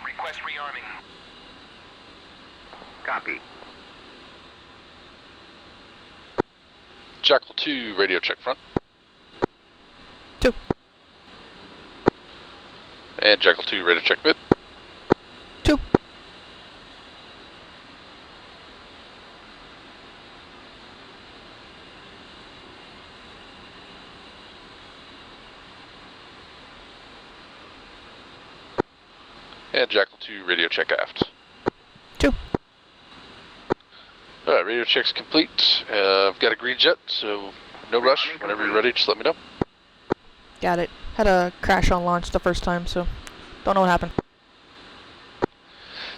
Request rearming. Copy. Jackal 2, radio check front. 2. And Jackal 2, radio check mid. 2. And Jackal 2, radio check aft. 2. Alright, radio check's complete. I've got a green jet, so no rush. Whenever you're ready, just let me know. Got it. Had a crash on launch the first time, so don't know what happened.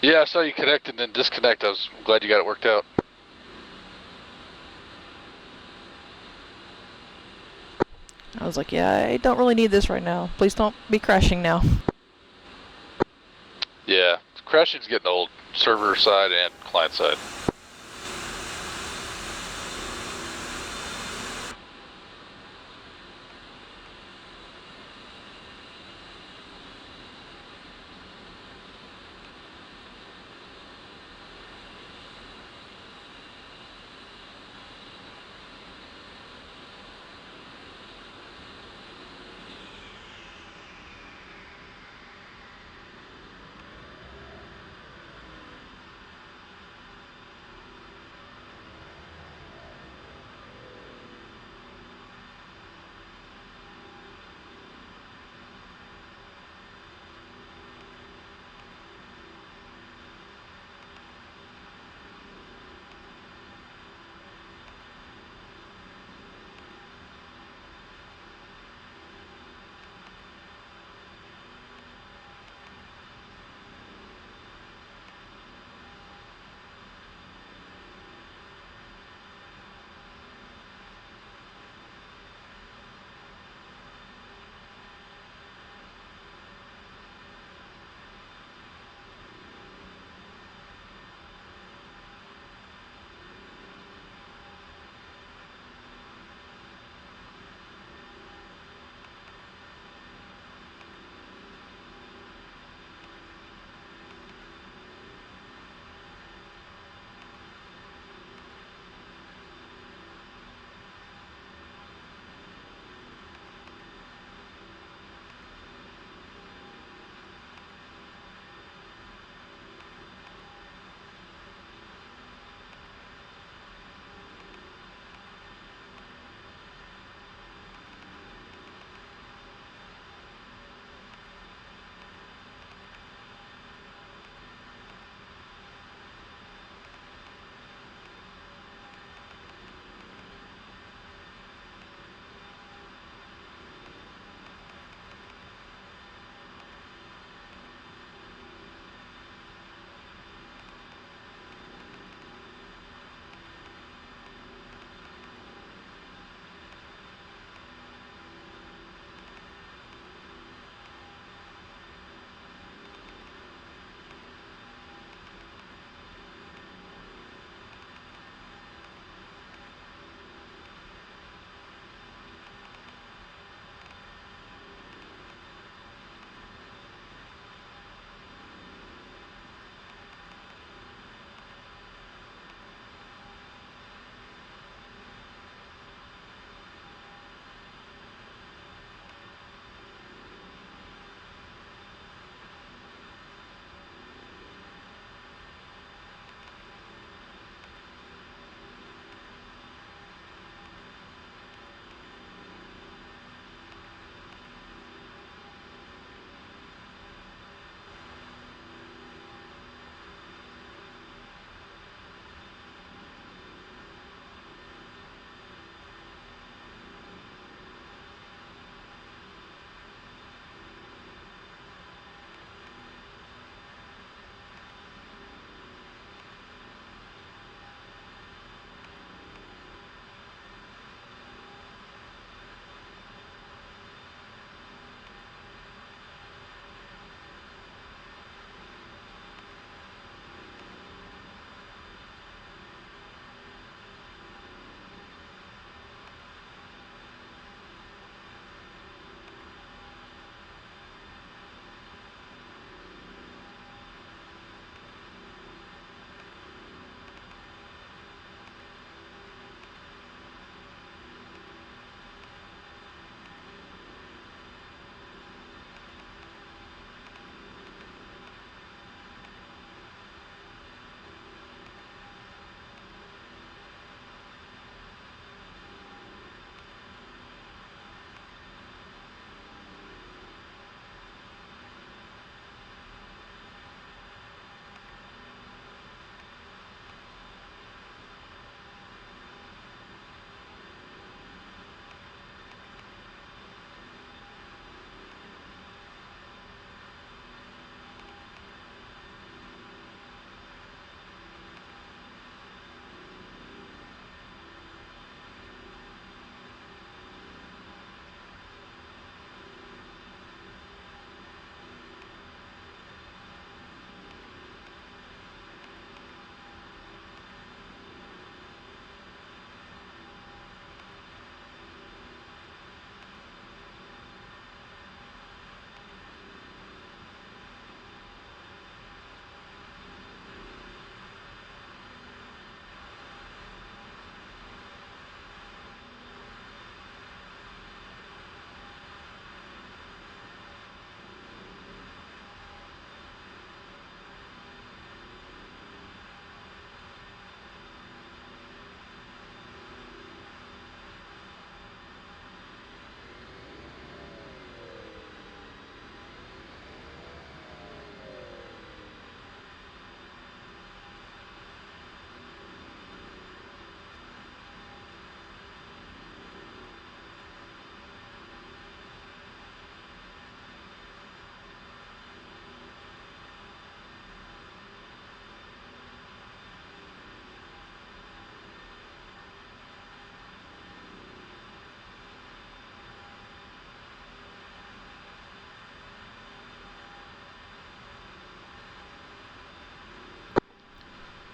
Yeah, I saw you connect and then disconnect. I'm glad you got it worked out. I was like, yeah, I don't really need this right now. Please don't be crashing now. Yeah, crashing's getting old. Server side and client side.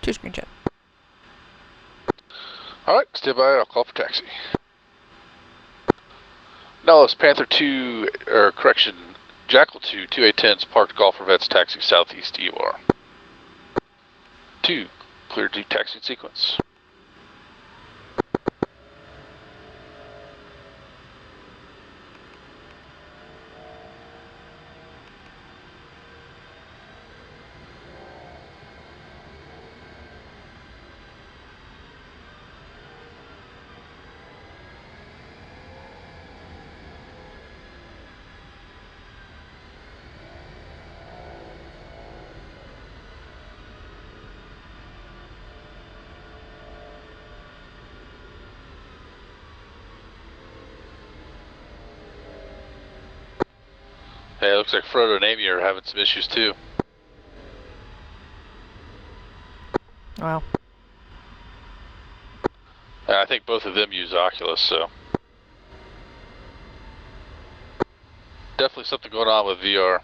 2 screen jet. Alright, stand by, I'll call for taxi. Nellis, Panther 2, or correction, Jackal 2, 2A10's parked Golf for Vets taxi southeast EOR. 2, clear to taxi sequence. Hey, it looks like Frodo and Amy are having some issues too. Wow. I think both of them use Oculus, so. Definitely something going on with VR.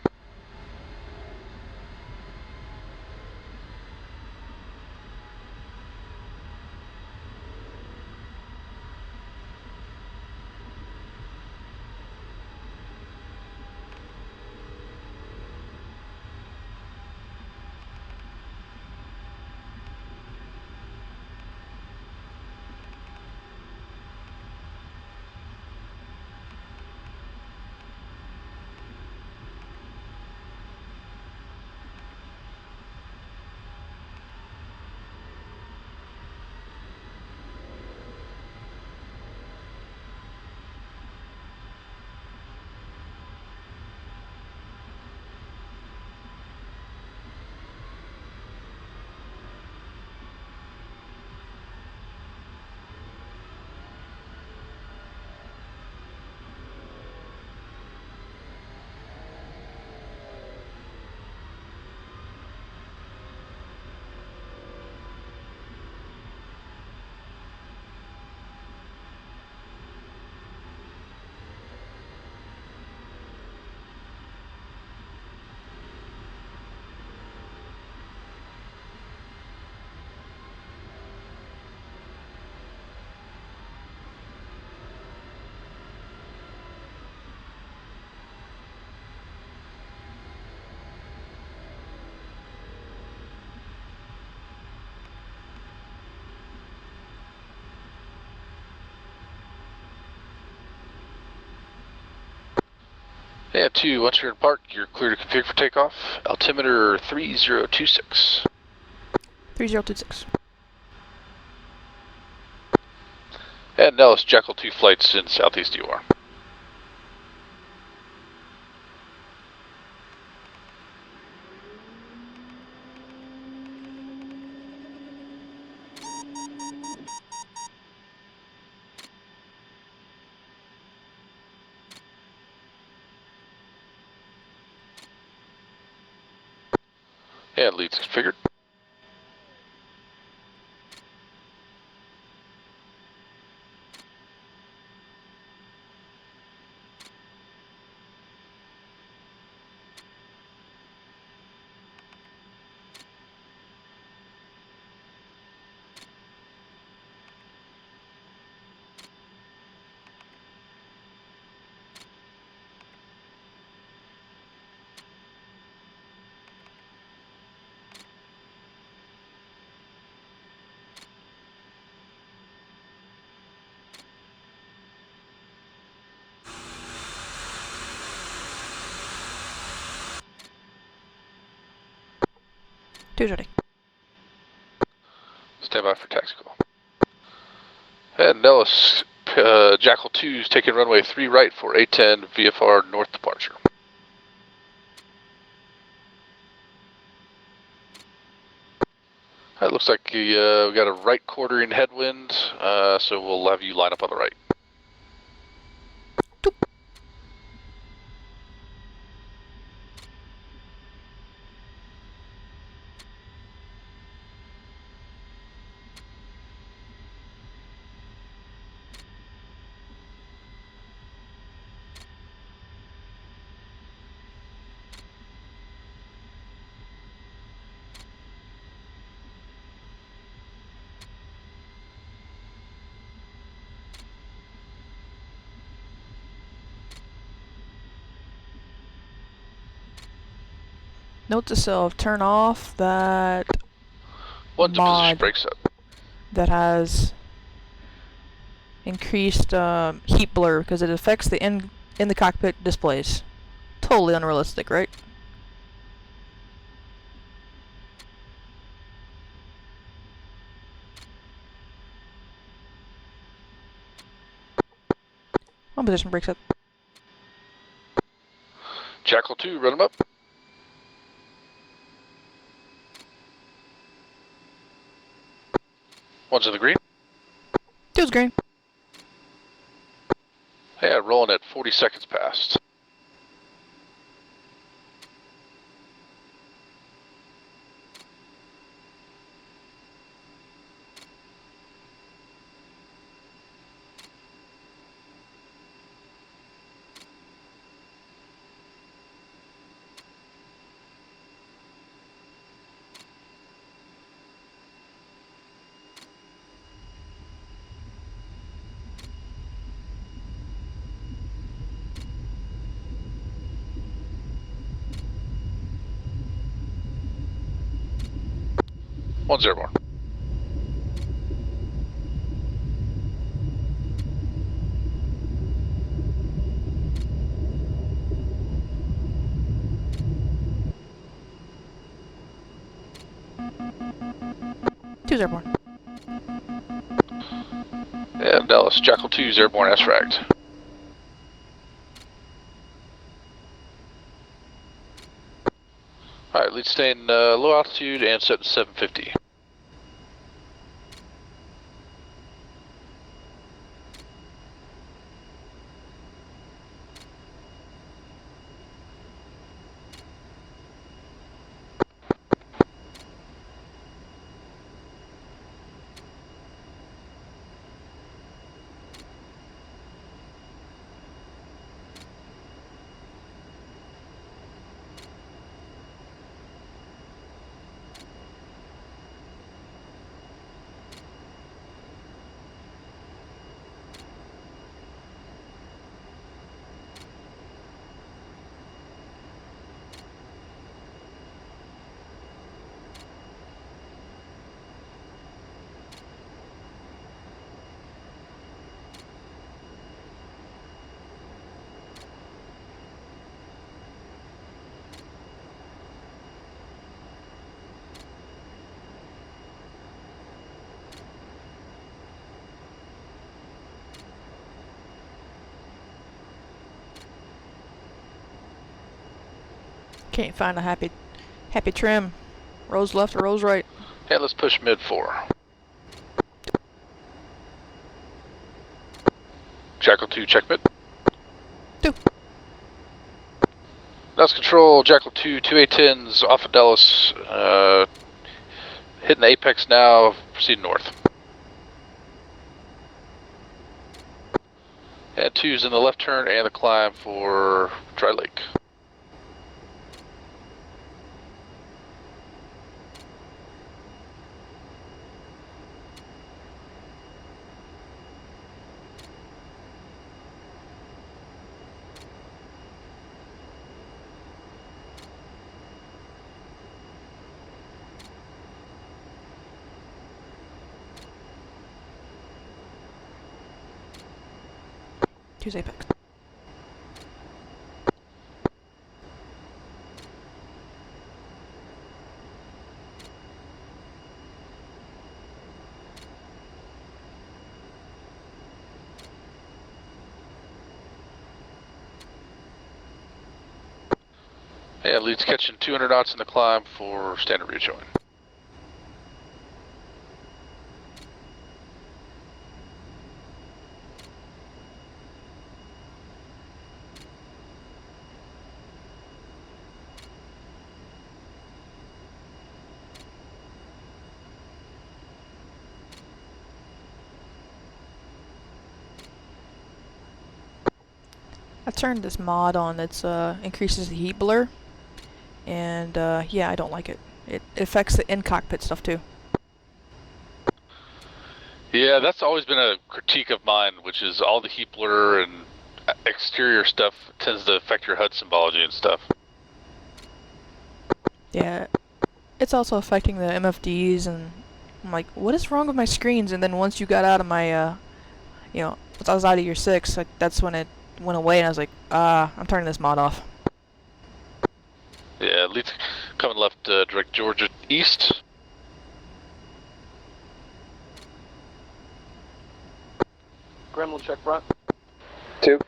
Yeah, 2, once you're in park, you're clear to configure for takeoff. Altimeter 3026. 3026. And Nellis, Jackal 2 flights in southeast EOR. And leads configured. Two's ready. Stand by for taxi call. And Nellis, Jackal 2 is taking runway 3 right for A10 VFR north departure. It looks like we got a right quartering headwind, so we'll have you line up on the right. Note to self: turn off that One's a position mod brake set. that has increased heat blur because it affects the in the cockpit displays. Totally unrealistic, right? One position brake set. Jackal 2, run them up. One's in the green. Two's green. Yeah, rolling at 40 seconds past. One's airborne. Two's airborne. And Dallas, Jackal 2's airborne as fragged. Alright, lead staying low altitude and set to 750. Can't find a happy trim. Rose left or rose right. Yeah, let's push mid 4. Jackal 2, check mid. 2. That's control, Jackal 2, 2A10s off of Dallas. Hitting the apex now, proceed north. And 2's in the left turn and the climb for Dry Lake. Two's apex. Yeah, lead's catching 200 knots in the climb for standard rejoin. I turned this mod on that's increases the heat blur, and yeah, I don't like it. It affects the in-cockpit stuff too. Yeah, that's always been a critique of mine, which is all the heat blur and exterior stuff tends to affect your HUD symbology and stuff. Yeah, it's also affecting the MFDs, and I'm like, what is wrong with my screens? And then once you got out of my, once I was out of year 6, like, that's when it went away, and I was like, I'm turning this mod off. Yeah, lead coming left, direct Georgia east. Gremlin check front. 2.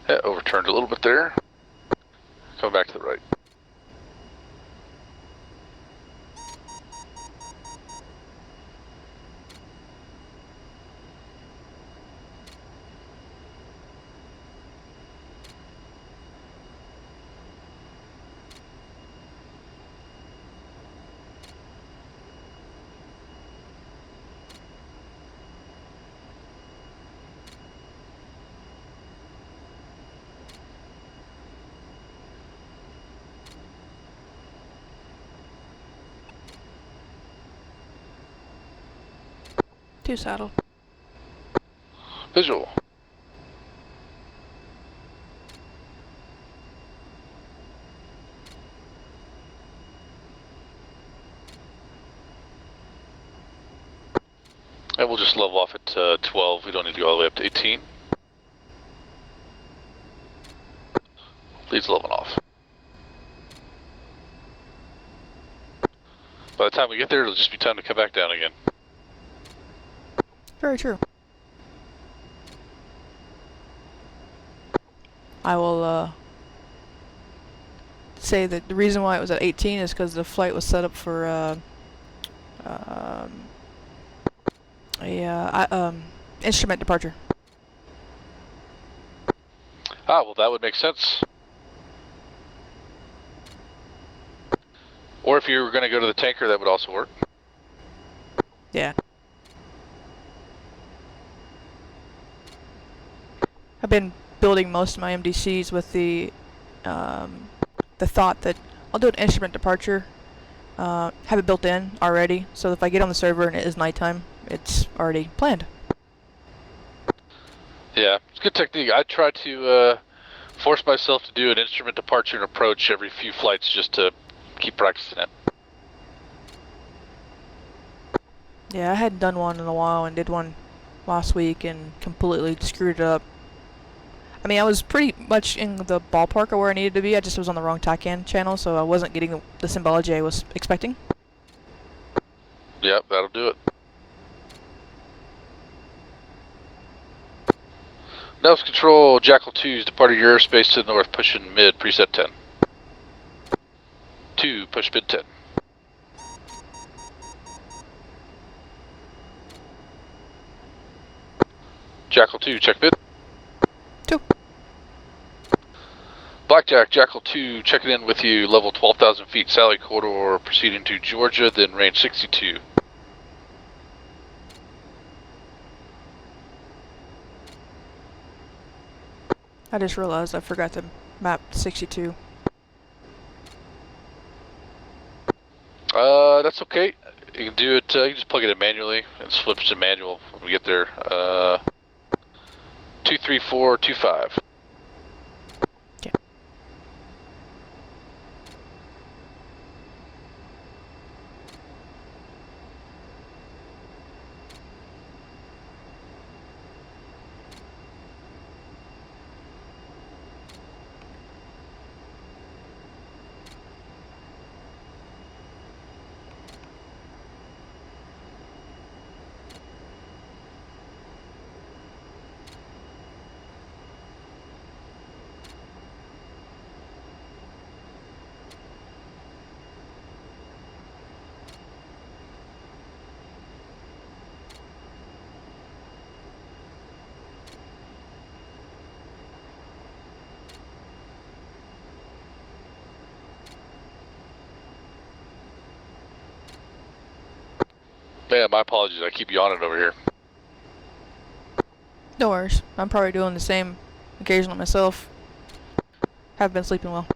Yeah, overturned a little bit there. Coming back to the right. Two saddle. Visual. And we'll just level off at 12. We don't need to go all the way up to 18. Leads leveling off. By the time we get there, it'll just be time to come back down again. Very true. I will, say that the reason why it was at 18 is because the flight was set up for, instrument departure. Ah, well, that would make sense. Or if you were going to go to the tanker, that would also work. Yeah. I've been building most of my MDCs with the thought that I'll do an instrument departure, have it built in already, so if I get on the server and it is nighttime, it's already planned. Yeah, it's a good technique. I try to force myself to do an instrument departure and approach every few flights just to keep practicing it. Yeah, I hadn't done one in a while and did one last week and completely screwed it up. I mean, I was pretty much in the ballpark of where I needed to be. I just was on the wrong TACAN channel, so I wasn't getting the symbology I was expecting. Yep, that'll do it. Nose control, Jackal 2's departing your airspace to the north, pushing mid, preset 10. 2, push mid 10. Jackal 2, check mid. 2. Blackjack, Jackal 2, checking in with you, level 12,000 feet, Sally corridor, proceeding to Georgia, then range 62. I just realized I forgot to map 62. That's okay. You can do it, you can just plug it in manually, and flip to manual when we get there. 23425. Okay. Yeah, my apologies, I keep yawning over here. No worries. I'm probably doing the same occasionally myself. Have been sleeping well.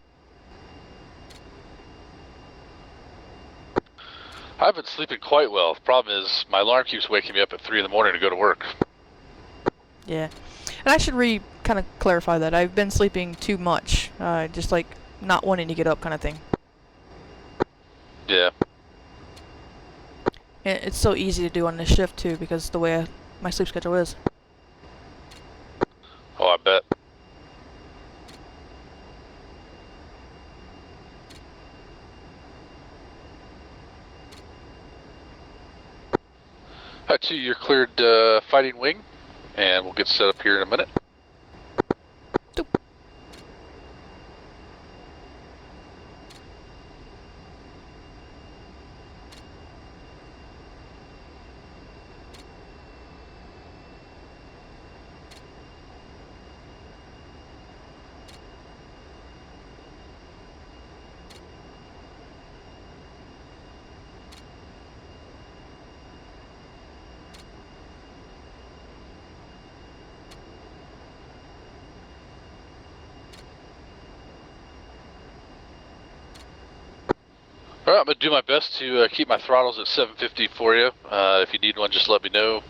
I've been sleeping quite well. The problem is my alarm keeps waking me up at 3 in the morning to go to work. Yeah. And I should kind of clarify that. I've been sleeping too much. Just like not wanting to get up kind of thing. Yeah. And it's so easy to do on this shift too because the way my sleep schedule is. Oh, I bet. Alright, 2, you're cleared fighting wing, and we'll get set up here in a minute. Doop. Alright, I'm going to do my best to keep my throttles at 750 for you. If you need one, just let me know.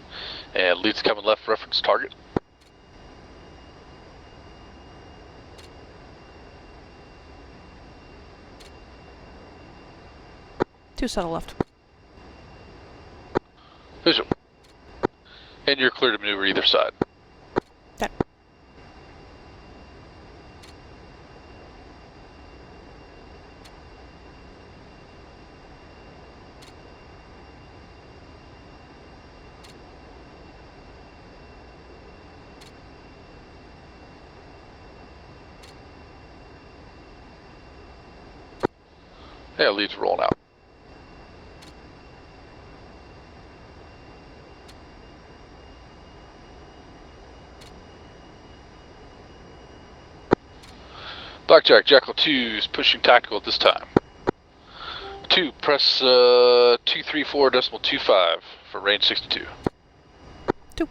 And leads coming left, reference target. Two settle left. Visual. And you're clear to maneuver either side. Okay. Yeah, leads rolling out. Blackjack, Jackal 2 is pushing tactical at this time. 2, press 234.25 for range 62. 2.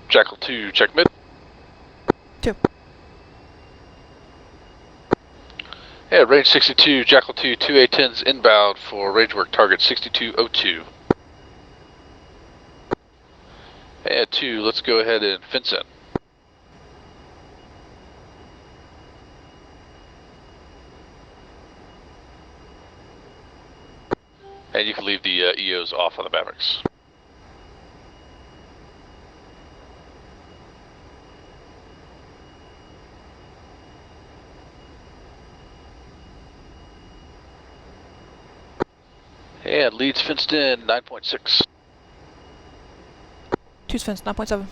Jackal 2, check mid. 2. Yeah, range 62, Jackal 2, 2A10s inbound for range work target 6202. And 2, let's go ahead and fence in. And you can leave the EOs off on the Mavericks. And leads fenced in 9.6. 2's fence 9.7.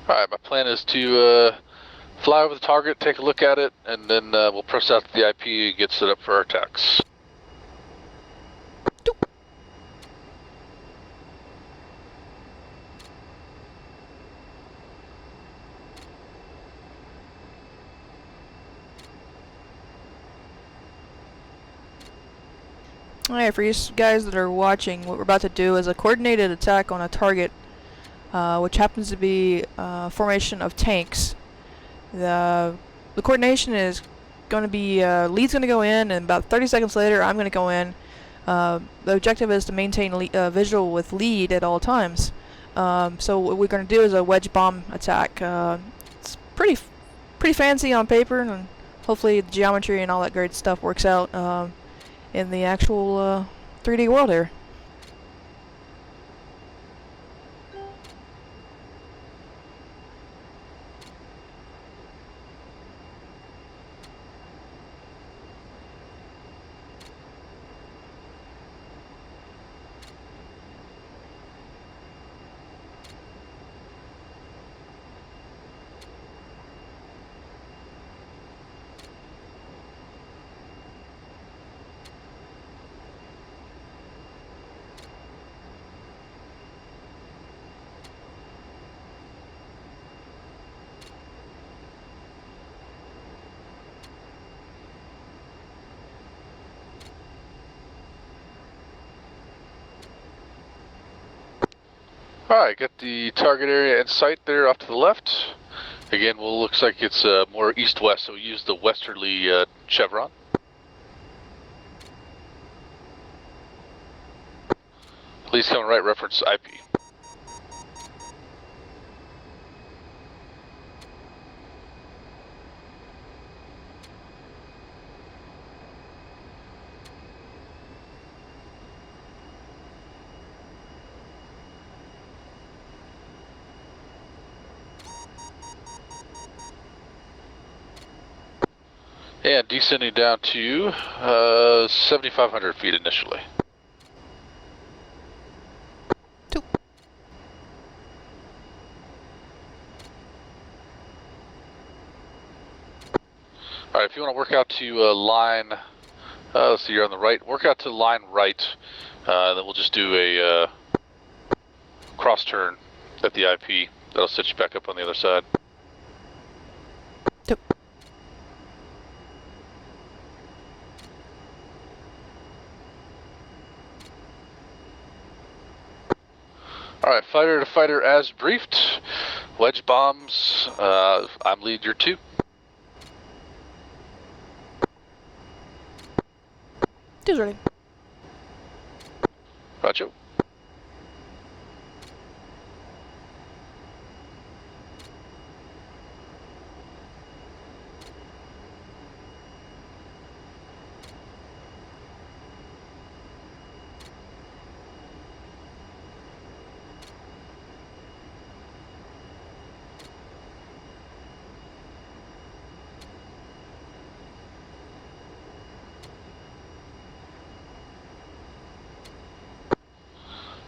Alright, my plan is to fly over the target, take a look at it, and then we'll press out to the IP and get set up for our attacks. Alright, for you guys that are watching, what we're about to do is a coordinated attack on a target, which happens to be a formation of tanks. The coordination is going to be, lead's going to go in, and about 30 seconds later I'm going to go in. The objective is to maintain visual with lead at all times. So what we're going to do is a wedge bomb attack. It's pretty fancy on paper, and hopefully the geometry and all that great stuff works out in the actual 3D world here. Alright, got the target area in sight there off to the left. Again, well, looks like it's more east-west, so we use the westerly chevron. Please coming right, reference IP. And descending down to 7,500 feet initially. Alright, if you want to work out to line, let's see, you're on the right, work out to line right, then we'll just do a cross turn at the IP. That'll set you back up on the other side. Yep. Alright, fighter to fighter as briefed. Wedge bombs, I'm lead, you're 2. Two's ready. Roger.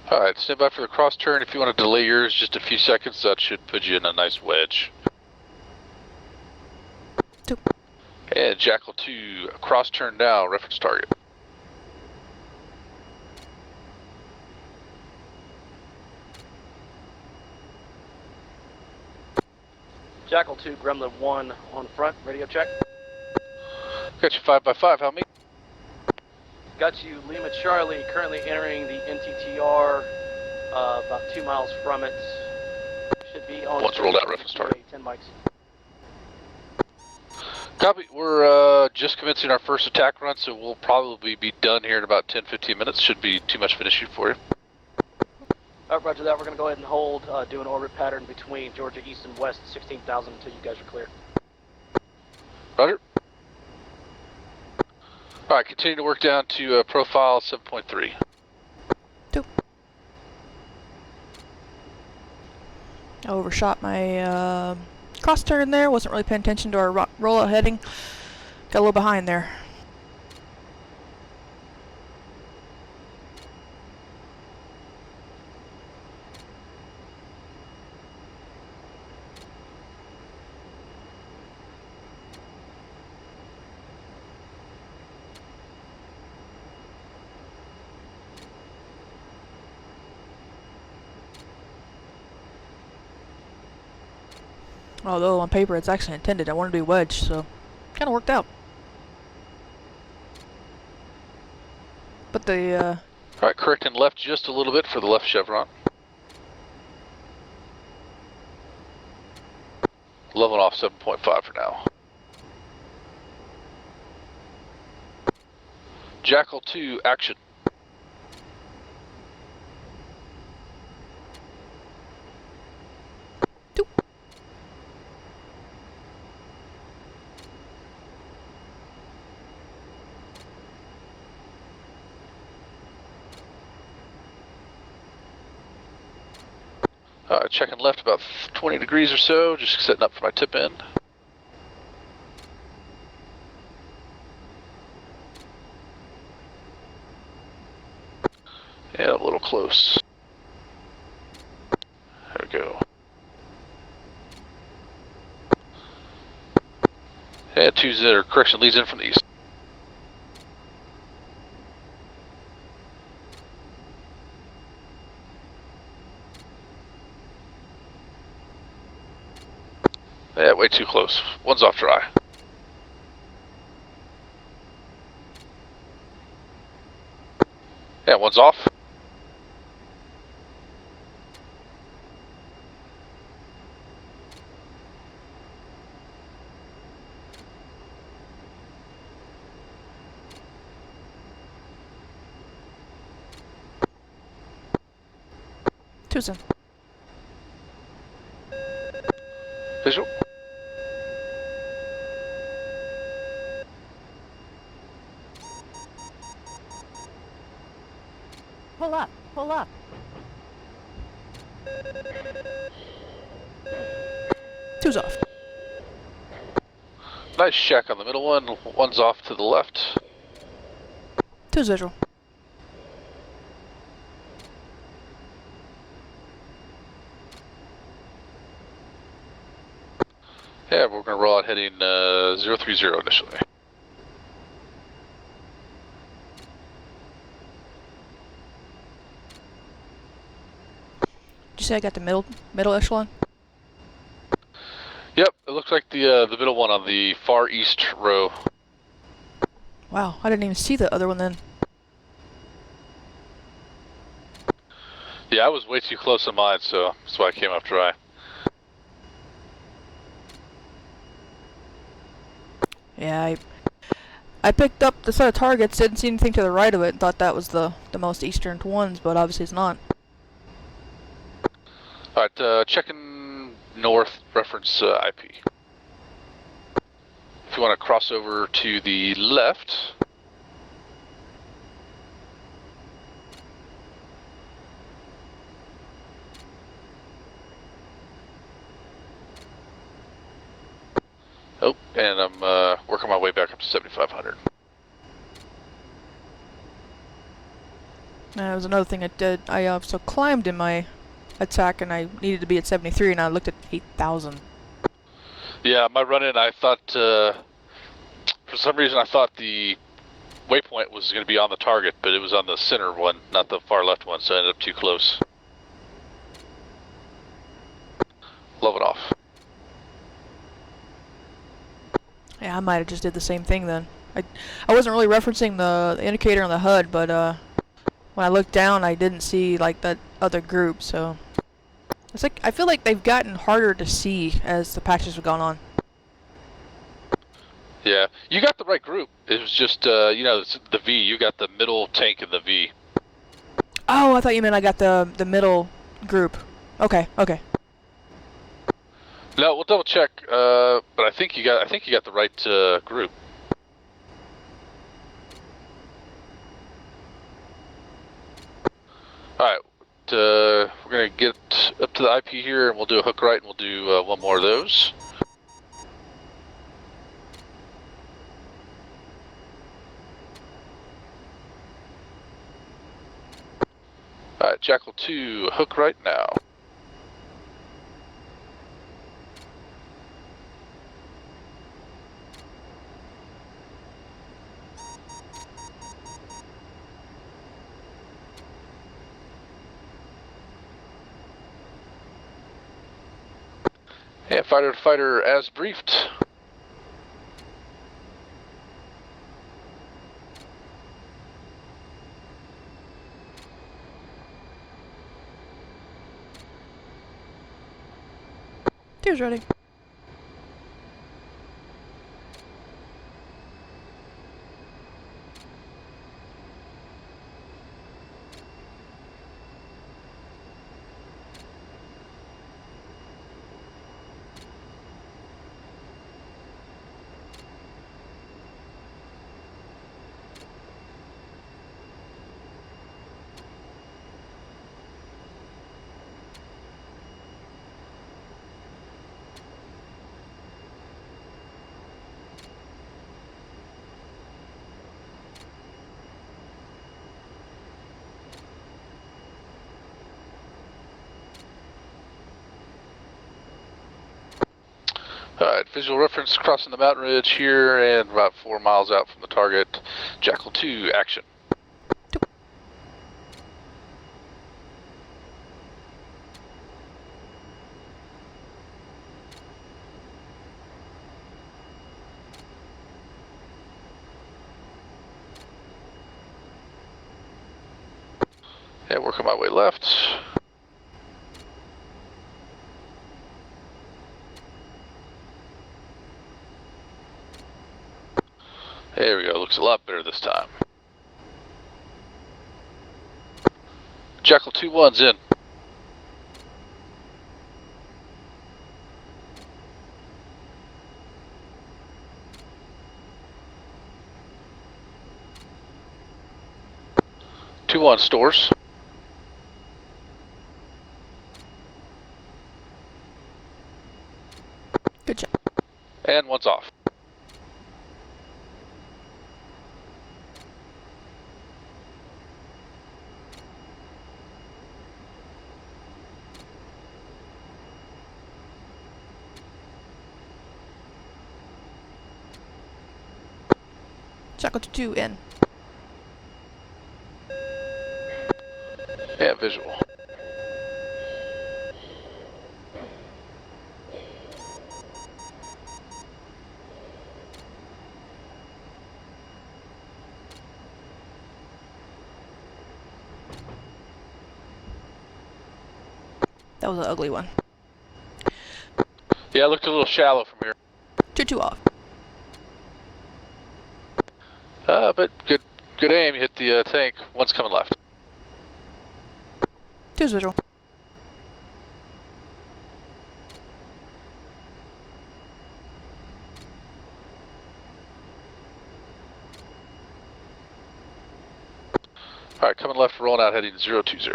Alright, stand by for the cross turn. If you want to delay yours just a few seconds, that should put you in a nice wedge. 2. And Jackal 2, cross turn now, reference target. Jackal 2, Gremlin 1 on front. Radio check. Got you 5x5, how many? Got you Lima Charlie, currently entering the NTTR, about 2 miles from it. Should be on. Once rolled out, reference target. 10 mics. Copy. We're just commencing our first attack run, so we'll probably be done here in about 10-15 minutes. Shouldn't be too much of an issue for you. Roger that. We're going to go ahead and hold, do an orbit pattern between Georgia East and West, 16,000 until you guys are clear. Roger. Alright, continue to work down to profile 7.3. 2. I overshot my cross turn there. Wasn't really paying attention to our rollout heading. Got a little behind there. Although on paper it's actually intended. I wanted to be wedge, so kind of worked out. But the Alright, correcting left just a little bit for the left chevron. Leveling off 7.5 for now. Jackal 2, action. Checking left about 20 degrees or so, just setting up for my tip end. Yeah, a little close. There we go. Yeah, correction leads in from the east. Yeah, way too close. One's off dry. Yeah, one's off. Two's in. Visual. Pull up, pull up. Two's off. Nice check on the middle one. One's off to the left. Two's visual. Yeah, we're going to roll out heading 030 initially. Did you say I got the middle echelon? Yep, it looks like the middle one on the far east row. Wow, I didn't even see the other one then. Yeah, I was way too close on mine, so that's why I came up dry. Yeah, I picked up the set of targets, didn't see anything to the right of it, and thought that was the most eastern ones, but obviously it's not. Alright, checking north reference IP. If you want to cross over to the left. Oh, and I'm working my way back up to 7,500. That was another thing I did. I also climbed in my attack, and I needed to be at 73, and I looked at 8,000. Yeah, my run-in, I thought, for some reason I thought the waypoint was going to be on the target, but it was on the center one, not the far left one, so I ended up too close. Love it off. Yeah, I might have just did the same thing then. I wasn't really referencing the indicator on the HUD, but when I looked down, I didn't see like that other group. So it's like I feel like they've gotten harder to see as the patches have gone on. Yeah, you got the right group. It was just, you know, the V. You got the middle tank in the V. Oh, I thought you meant I got the middle group. Okay, okay. No, we'll double check. But I think you got the right group. All right, we're gonna get up to the IP here, and we'll do a hook right, and we'll do one more of those. All right, Jackal 2, hook right now. And fighter to fighter as briefed. Two's ready. Alright, visual reference crossing the mountain ridge here and about 4 miles out from the target. Jackal 2, action. Yeah, working my way left. There we go, looks a lot better this time. Jackal 2-1's in. 2-1 stores. Good job. And 1's off. Jackal to 2 in. And visual. That was an ugly one. Yeah, it looked a little shallow from here. 2-2 off. But good aim. You hit the tank. 1's coming left. 2's visual. All right, coming left, rolling out, heading 020.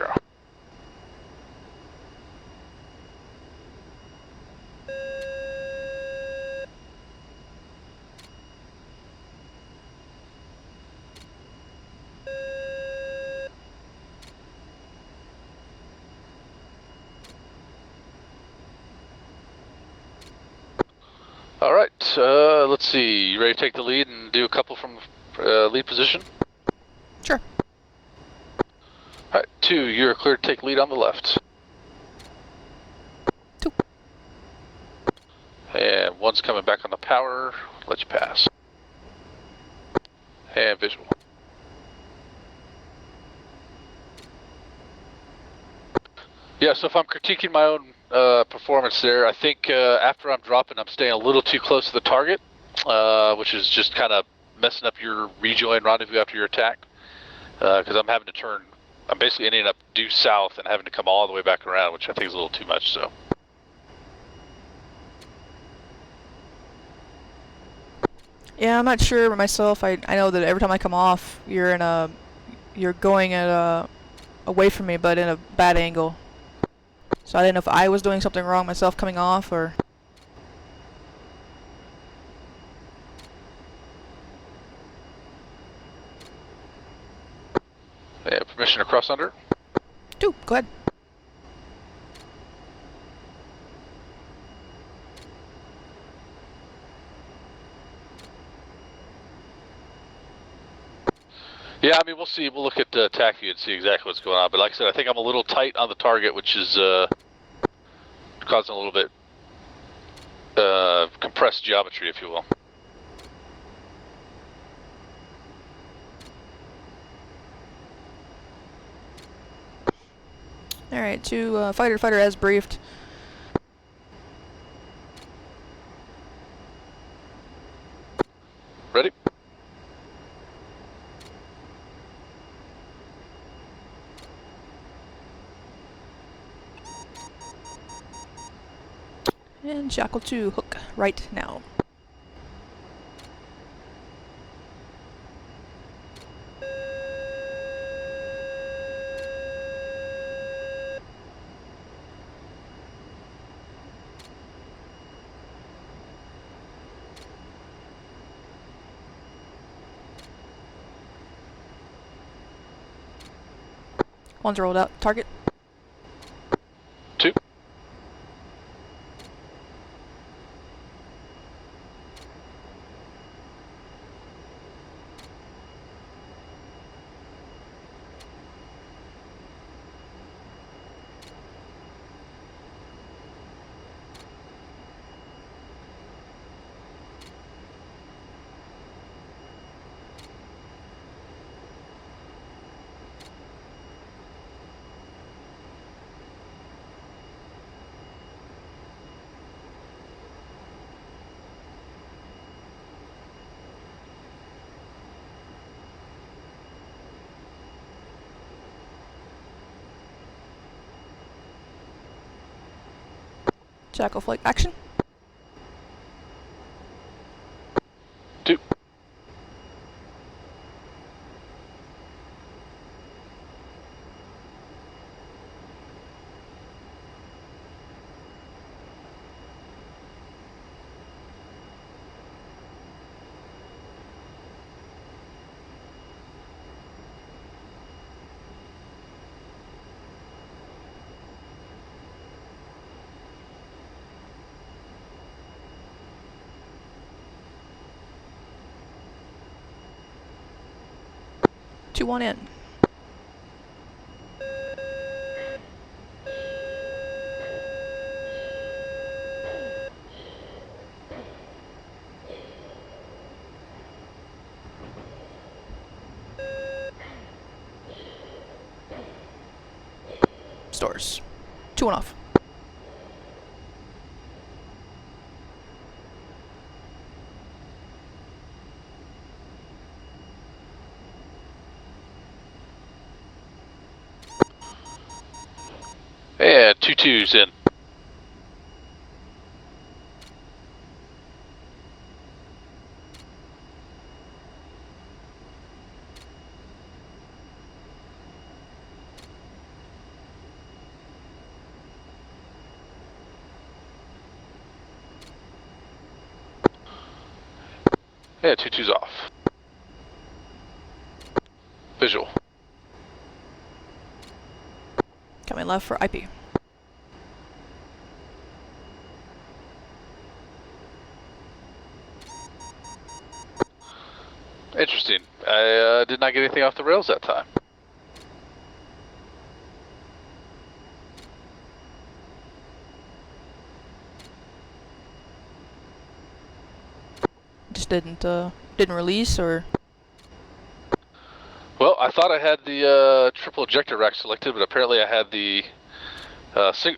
All right, let's see. You ready to take the lead and do a couple from lead position? Sure. All right, 2, you're clear to take lead on the left. 2. And 1's coming back on the power. Let you pass. And visual. Yeah, so if I'm critiquing my own performance there, I think after I'm dropping, I'm staying a little too close to the target, which is just kind of messing up your rejoin rendezvous after your attack. Because I'm having to turn, I'm basically ending up due south and having to come all the way back around, which I think is a little too much, so. Yeah, I'm not sure myself. I know that every time I come off, you're going at away from me, but in a bad angle. So I didn't know if I was doing something wrong myself coming off, or... Yeah, permission to cross under. 2, go ahead. Yeah, I mean, we'll see. We'll look at attack view and see exactly what's going on. But like I said, I think I'm a little tight on the target, which is causing a little bit compressed geometry, if you will. Alright, 2, fighter as briefed. Ready? And Jackal 2, hook right now. One's rolled out. Target. 2. Jackal flight action. 2. 2-1 in. Stores. 2-1 off. Yeah, 2-2's in. Yeah, 2-2's off. Visual. Coming left for IP. Interesting. I did not get anything off the rails that time. Just didn't release, or Well, I thought I had the triple ejector rack selected, but apparently I had the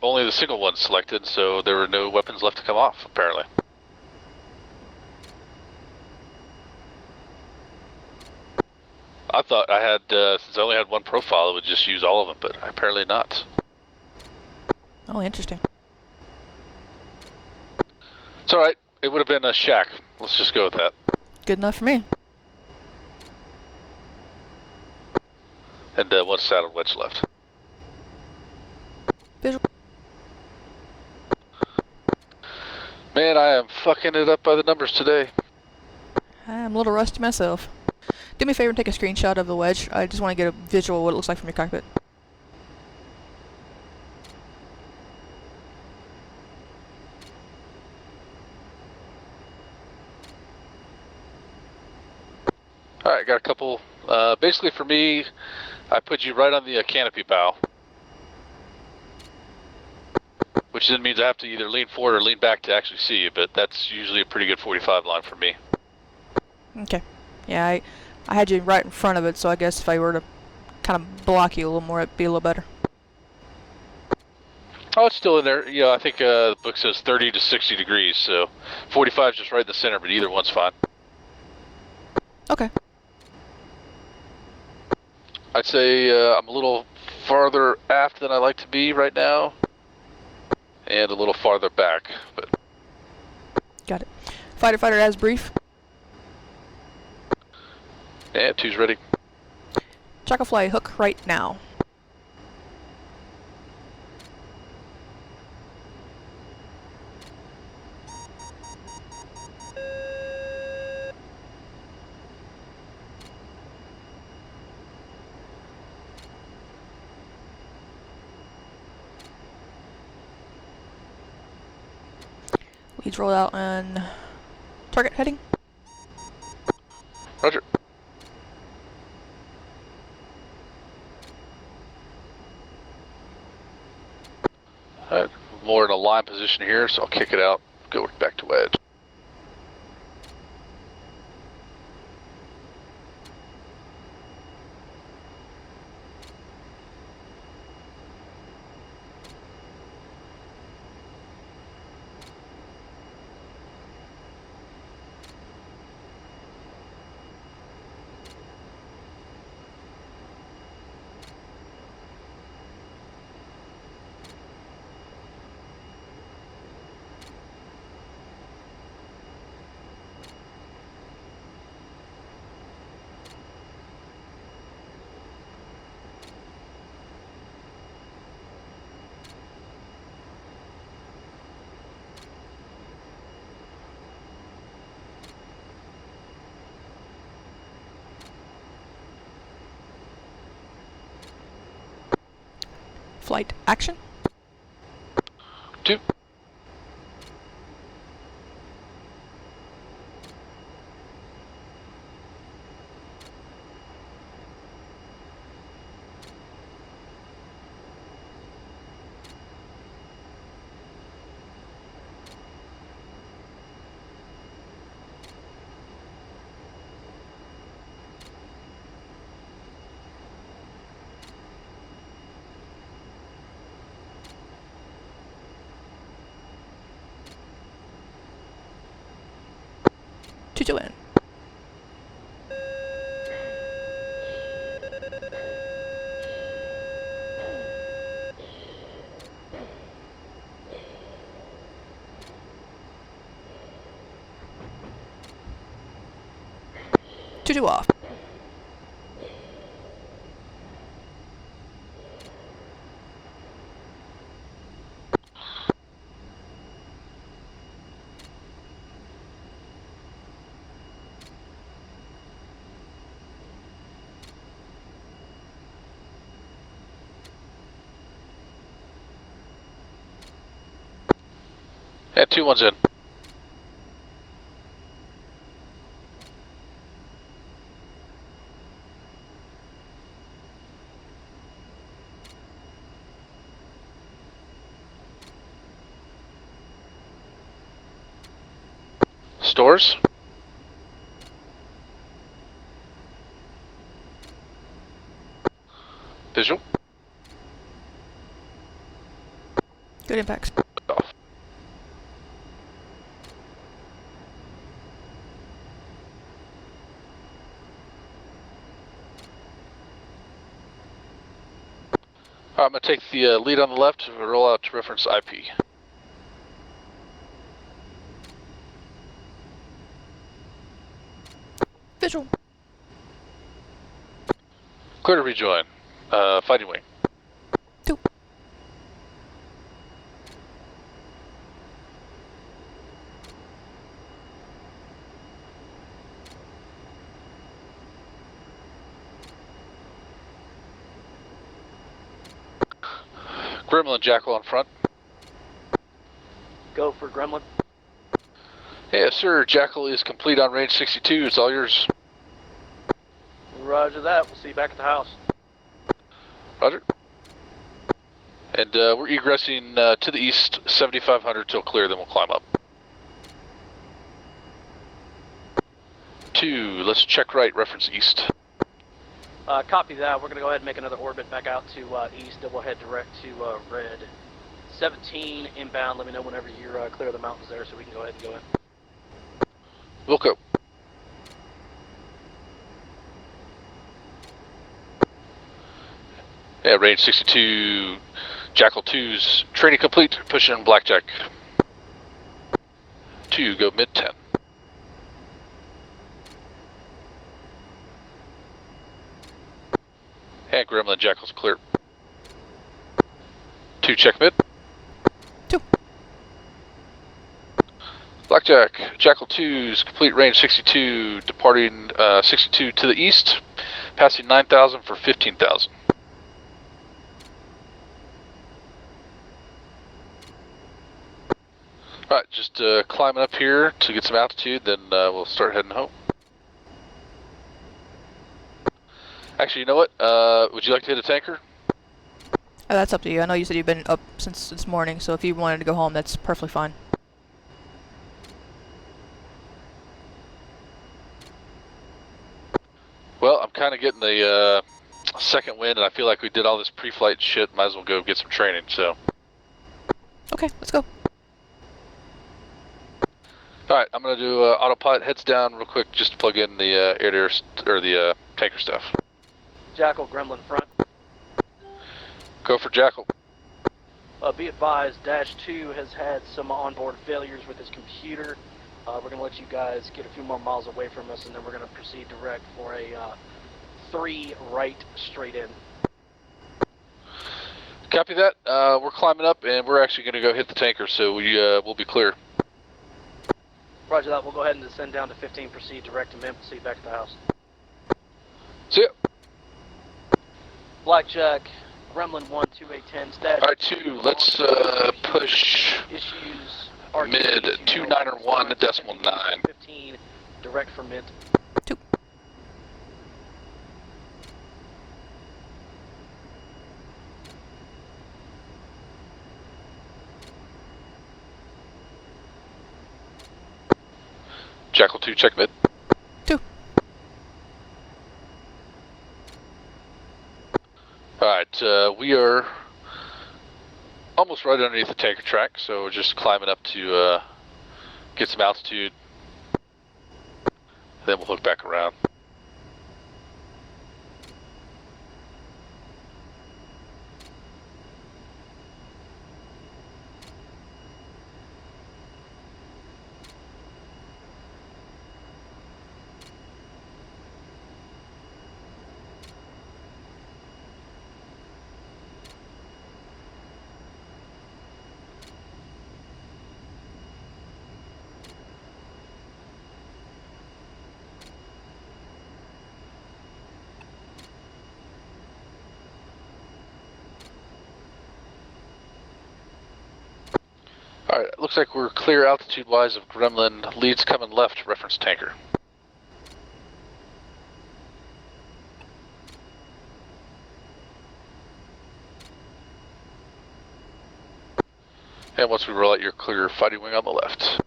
only the single one selected, so there were no weapons left to come off, apparently. I thought I had, since I only had one profile, it would just use all of them, but apparently not. oh, interesting. It's alright. It would have been a shack. Let's just go with that. Good enough for me. And one saddle wedge left. Visual. Man, I am fucking it up by the numbers today. I'm a little rusty myself. Do me a favor and take a screenshot of the wedge. I just want to get a visual of what it looks like from your cockpit. Alright, got a couple. Basically for me, I put you right on the canopy bow. Which then means I have to either lean forward or lean back to actually see you, but that's usually a pretty good 45 line for me. Okay. Yeah, I had you right in front of it, so I guess if I were to kind of block you a little more, it'd be a little better. Oh, it's still in there. You know, I think the book says 30 to 60 degrees, so 45 is just right in the center, but either one's fine. Okay. I'd say I'm a little farther aft than I like to be right now, and a little farther back, but Got it. Fighter as brief. yeah, 2's ready. Choco fly hook right now. Leads rolled out on target heading. Roger. Alright, more in a line position here, so I'll kick it out, go back to wedge. Flight action. 2. 2-2 in. Two off. And 2-1's in. Stores. Visual. Good impacts. Off. I'm going to take the lead on the left and roll out to reference IP. Visual. Clear to rejoin. Fighting wing. 2. Gremlin Jackal on front. Go for Gremlin. Yes, sir. Jackal is complete on range 62. It's all yours. Roger that. We'll see you back at the house. Roger. And we're egressing to the east, 7,500 till clear, then we'll climb up. 2, let's check right, reference east. Copy that. We're going to go ahead and make another orbit back out to east, and we'll head direct to red. 17 inbound. Let me know whenever you're clear of the mountains there so we can go ahead and go in. Wilco. Yeah, range 62, Jackal 2's training complete, pushing in Blackjack. 2, go mid 10. And Gremlin Jackal's clear. 2, check mid. 2. Blackjack, Jackal 2's complete range 62, departing 62 to the east, passing 9,000 for 15,000. Alright, just climbing up here to get some altitude, then we'll start heading home. Actually, you know what? Would you like to hit a tanker? That's up to you. I know you said you've been up since this morning, so if you wanted to go home, that's perfectly fine. Well, I'm kind of getting the second wind, and I feel like we did all this pre-flight shit. Might as well go get some training, so. Okay, let's go. Alright, I'm going to do autopilot, heads down real quick, just to plug in the or the tanker stuff. Jackal, Gremlin front. Go for Jackal. Be advised, Dash 2 has had some onboard failures with his computer. We're going to let you guys get a few more miles away from us, and then we're going to proceed direct for a 3 right straight in. Copy that. We're climbing up, and we're actually going to go hit the tanker, so we'll be clear. Roger that. We'll go ahead and descend down to 15, proceed direct to Memphis, see you back at the house. See ya. Blackjack, Gremlin 1, 2810, status. Alright, 2, let's push Issues. mid 291.9. 15, direct for Mint. 2. Jackal 2, check mid. 2. Alright, we are almost right underneath the tanker track, so we're just climbing up to get some altitude. Then we'll hook back around. Alright, looks like we're clear altitude-wise of Gremlin. Leads coming left, reference tanker. And once we roll out, you're clear fighting wing on the left.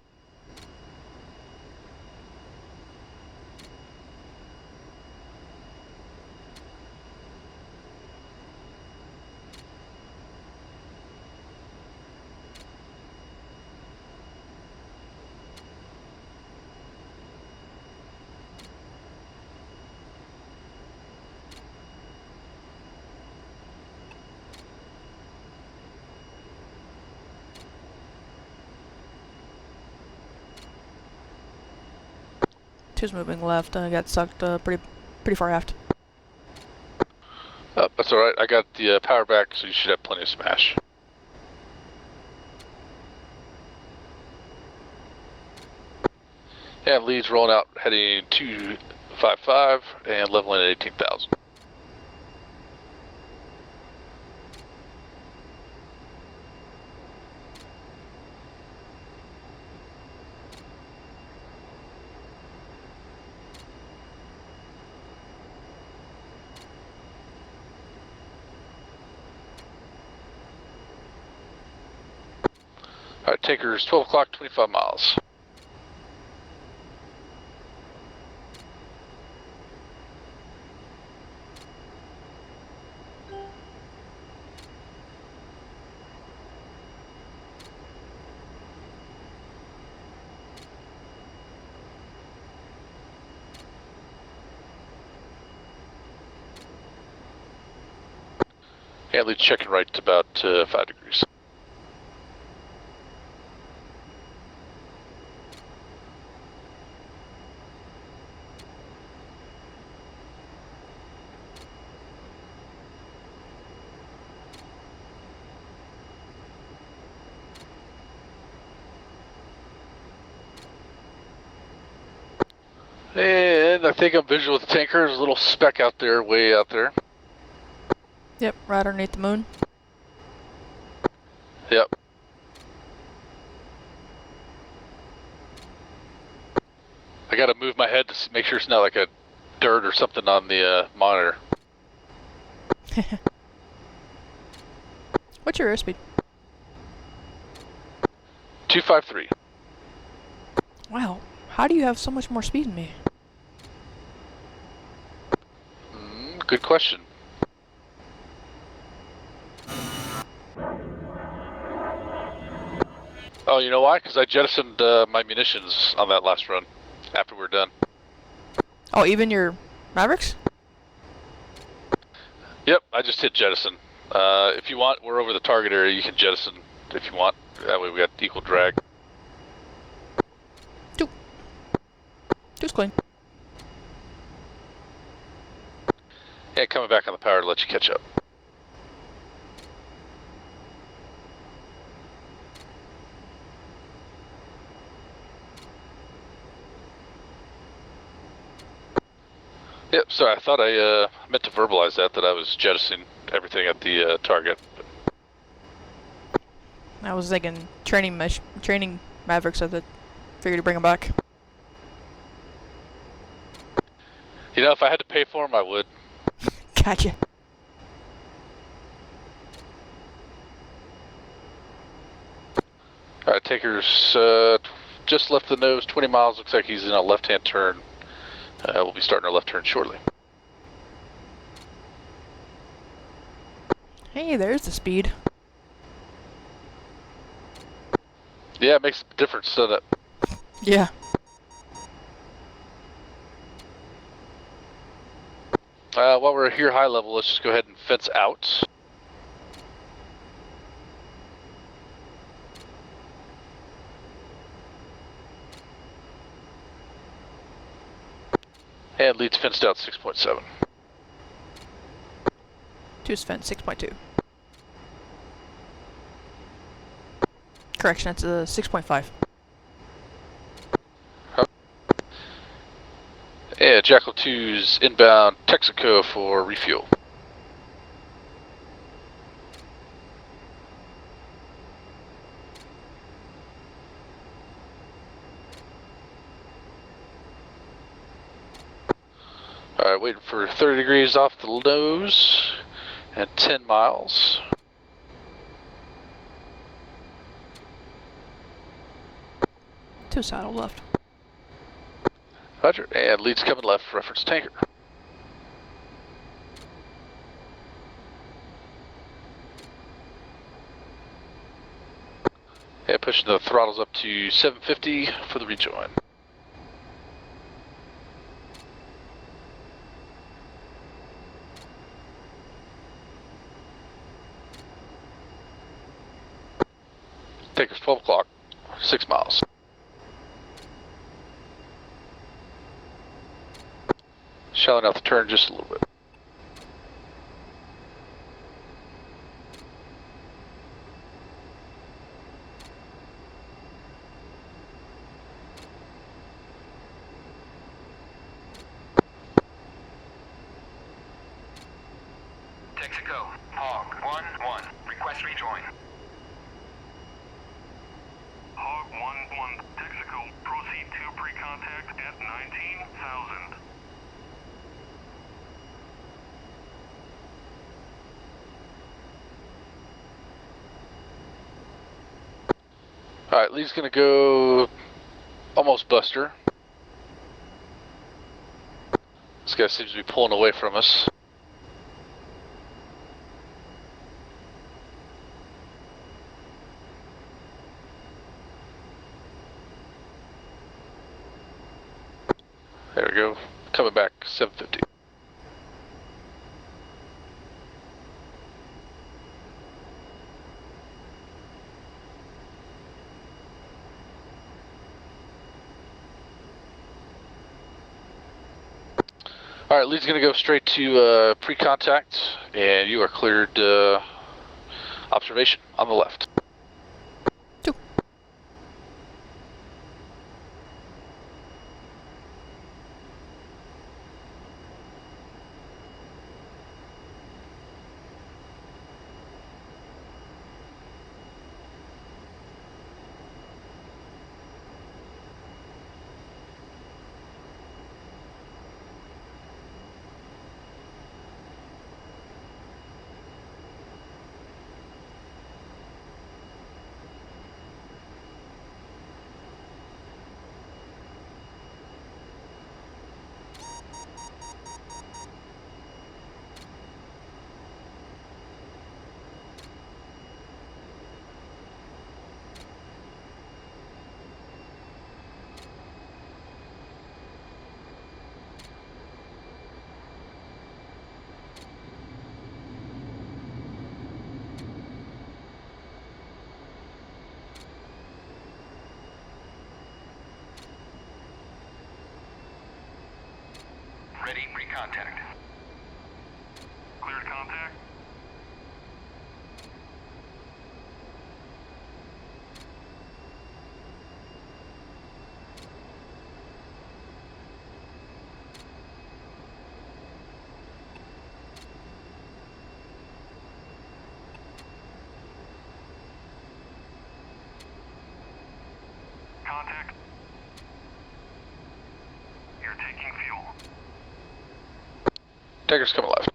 Two's moving left. I got sucked pretty far aft. That's alright. I got the power back, so you should have plenty of smash. And leads rolling out, heading 255 and leveling at 18,000. Alright, tankers 12 o'clock, 25 miles. And lead checking right to about 5 degrees. And I think I'm visual with the tanker. There's a little speck out there, way out there. Yep, right underneath the moon. Yep. I gotta move my head to make sure it's not like a dirt or something on the monitor. What's your airspeed? 253. Wow, how do you have so much more speed than me? Good question. Oh, you know why? Because I jettisoned my munitions on that last run after we were done. Oh, even your Mavericks? Yep, I just hit jettison. If you want, we're over the target area. You can jettison if you want. That way we got equal drag. Two's clean. Yeah, coming back on the power to let you catch up. Yep, sorry, I thought I meant to verbalize that I was jettisoning everything at the target. I was thinking training Mavericks, so that figured to bring them back. You know, if I had to pay for them, I would. Gotcha. Alright, taker's just left the nose, 20 miles. Looks like he's in a left-hand turn. We'll be starting our left turn shortly. Hey, there's the speed. Yeah, it makes a difference, doesn't it? Yeah. While we're here high level, let's just go ahead and fence out. And leads fenced out 6.7. 2's fence 6.2. Correction, that's a 6.5. Yeah, Jackal 2's inbound Texaco for refuel. Alright, waiting for 30 degrees off the nose and 10 miles. Two saddle left. Roger, and leads coming left, reference tanker. Yeah, pushing the throttles up to 750 for the rejoin. Taker's 12 o'clock, 6 miles. Shallow out the turn just a little bit. Texaco, Hog 1-1, request rejoin. Hog 1-1, Texaco, proceed to pre-contact at 19,000. Alright, lead's gonna go almost Buster. This guy seems to be pulling away from us. There we go. Coming back, 750. Alright, lead's gonna go straight to pre-contact, and you are cleared observation on the left. Ready, pre-contact. Cleared contact. Contact. You're taking fuel. Taker's coming left.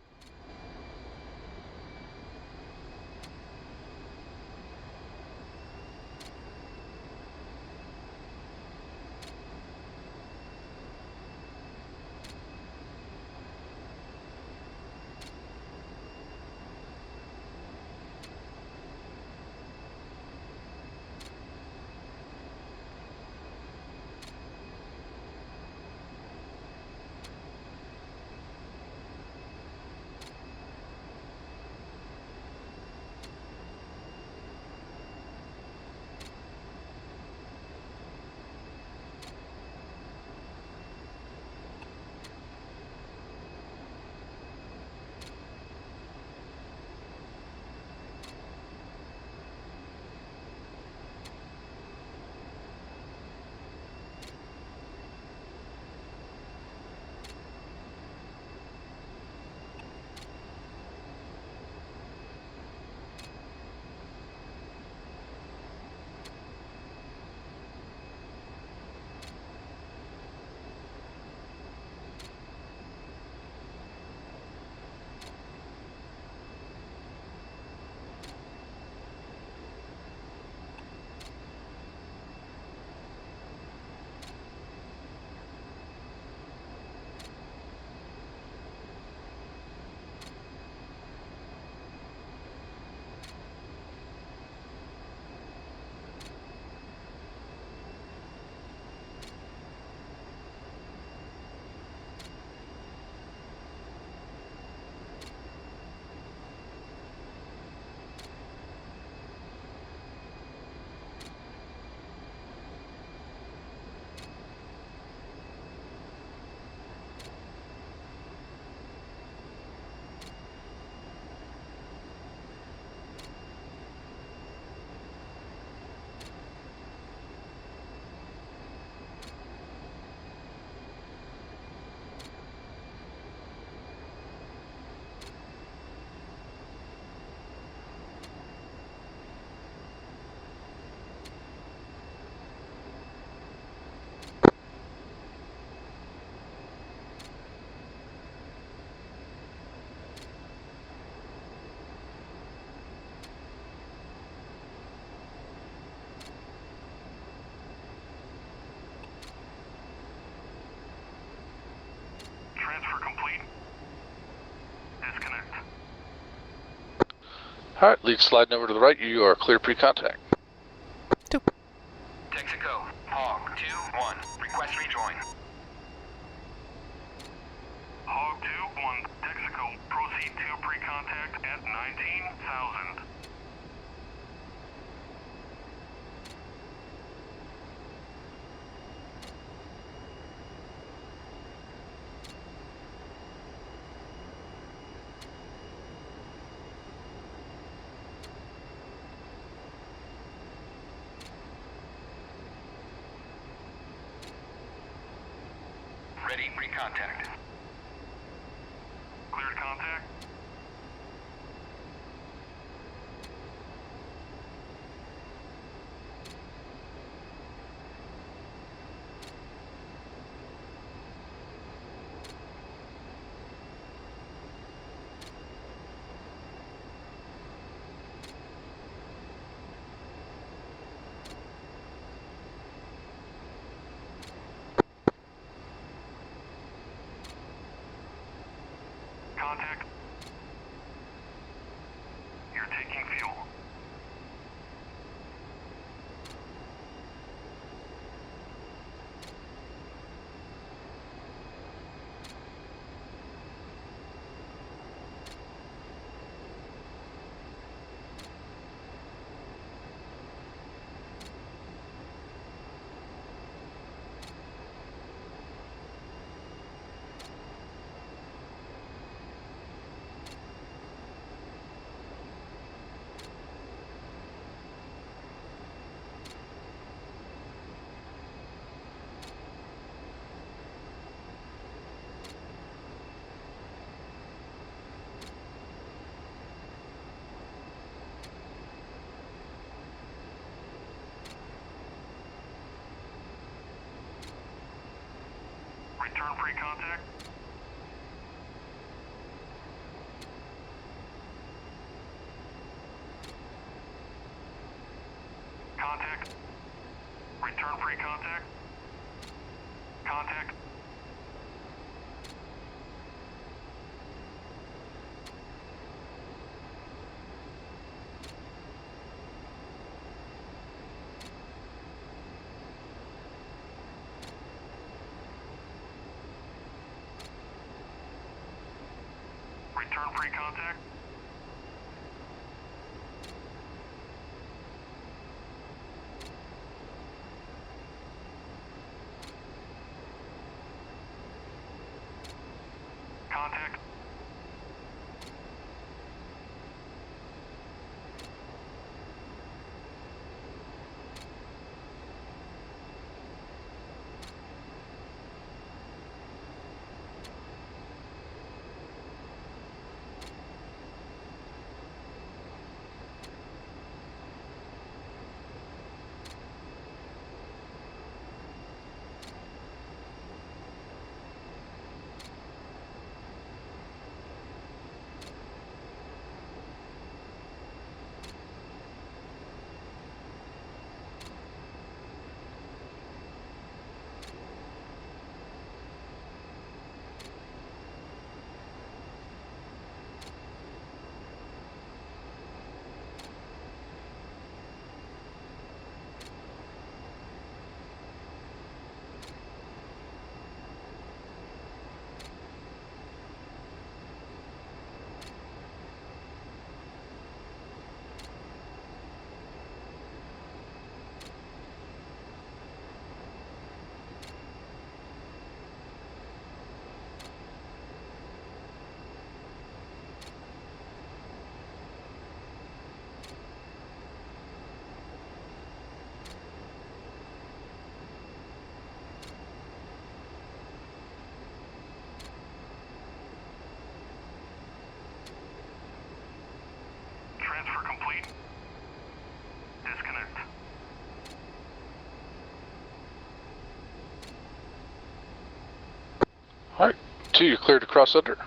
Alright, lead sliding over to the right. You are clear pre-contact. Texaco, Hog 2-1. Request rejoin. Hog 2-1, Texaco, proceed to pre-contact at 19,000. Ready, pre-contact. Cleared contact. Contact. You're taking fuel. Return pre-contact. Contact. Return pre-contact. Contact. Return pre-contact. Contact. Transfer complete. Disconnect. Alright, 2, you're cleared to cross under.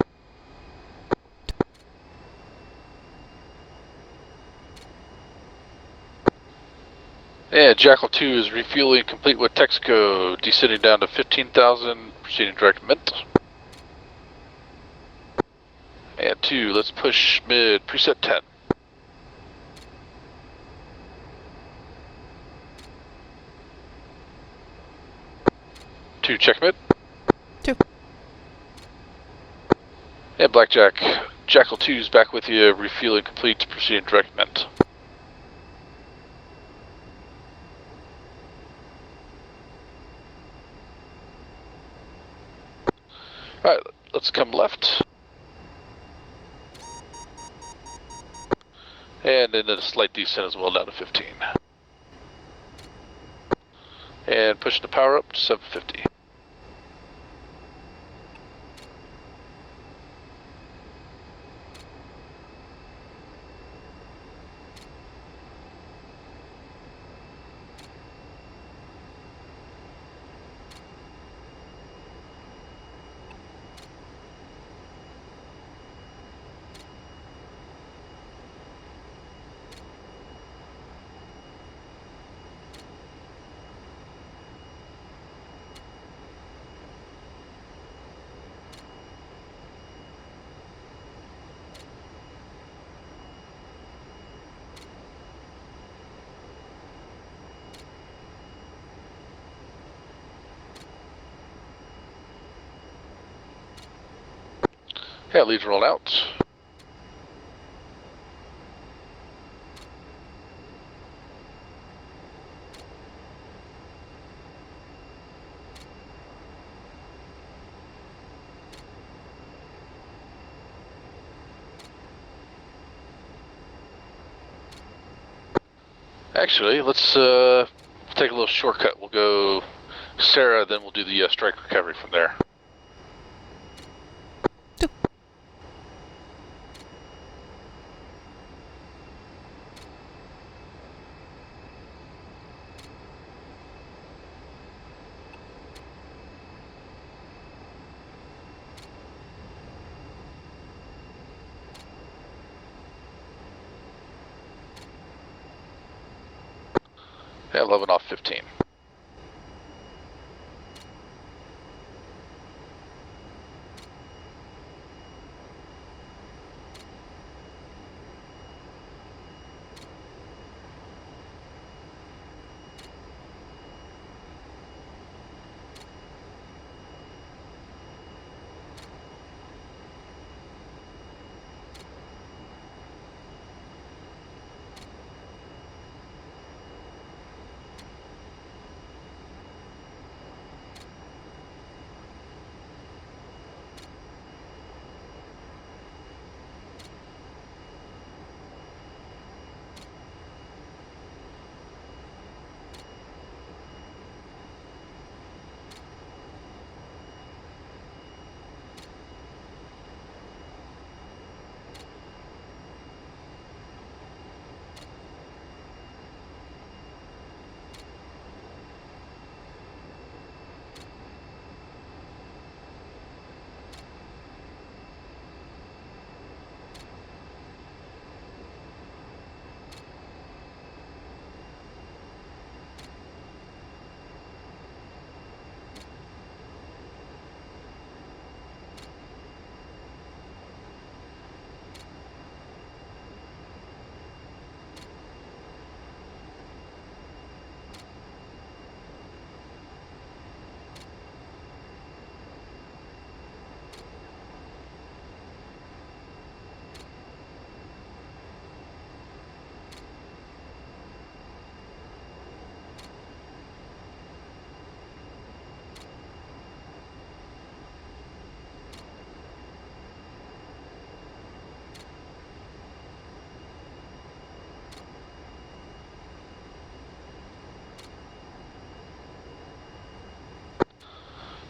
And Jackal 2 is refueling complete with Texaco, descending down to 15,000, proceeding direct mint. And 2, let's push mid, preset 10. 2, check mid. 2. And Blackjack, Jackal 2 is back with you, refueling complete, proceeding direct ment. Alright, let's come left. And then a slight descent as well, down to 15. And push the power up to 750. Yeah, leads roll out. Actually, let's take a little shortcut. We'll go Sarah, then we'll do the strike recovery from there. Yeah, 11 off 15.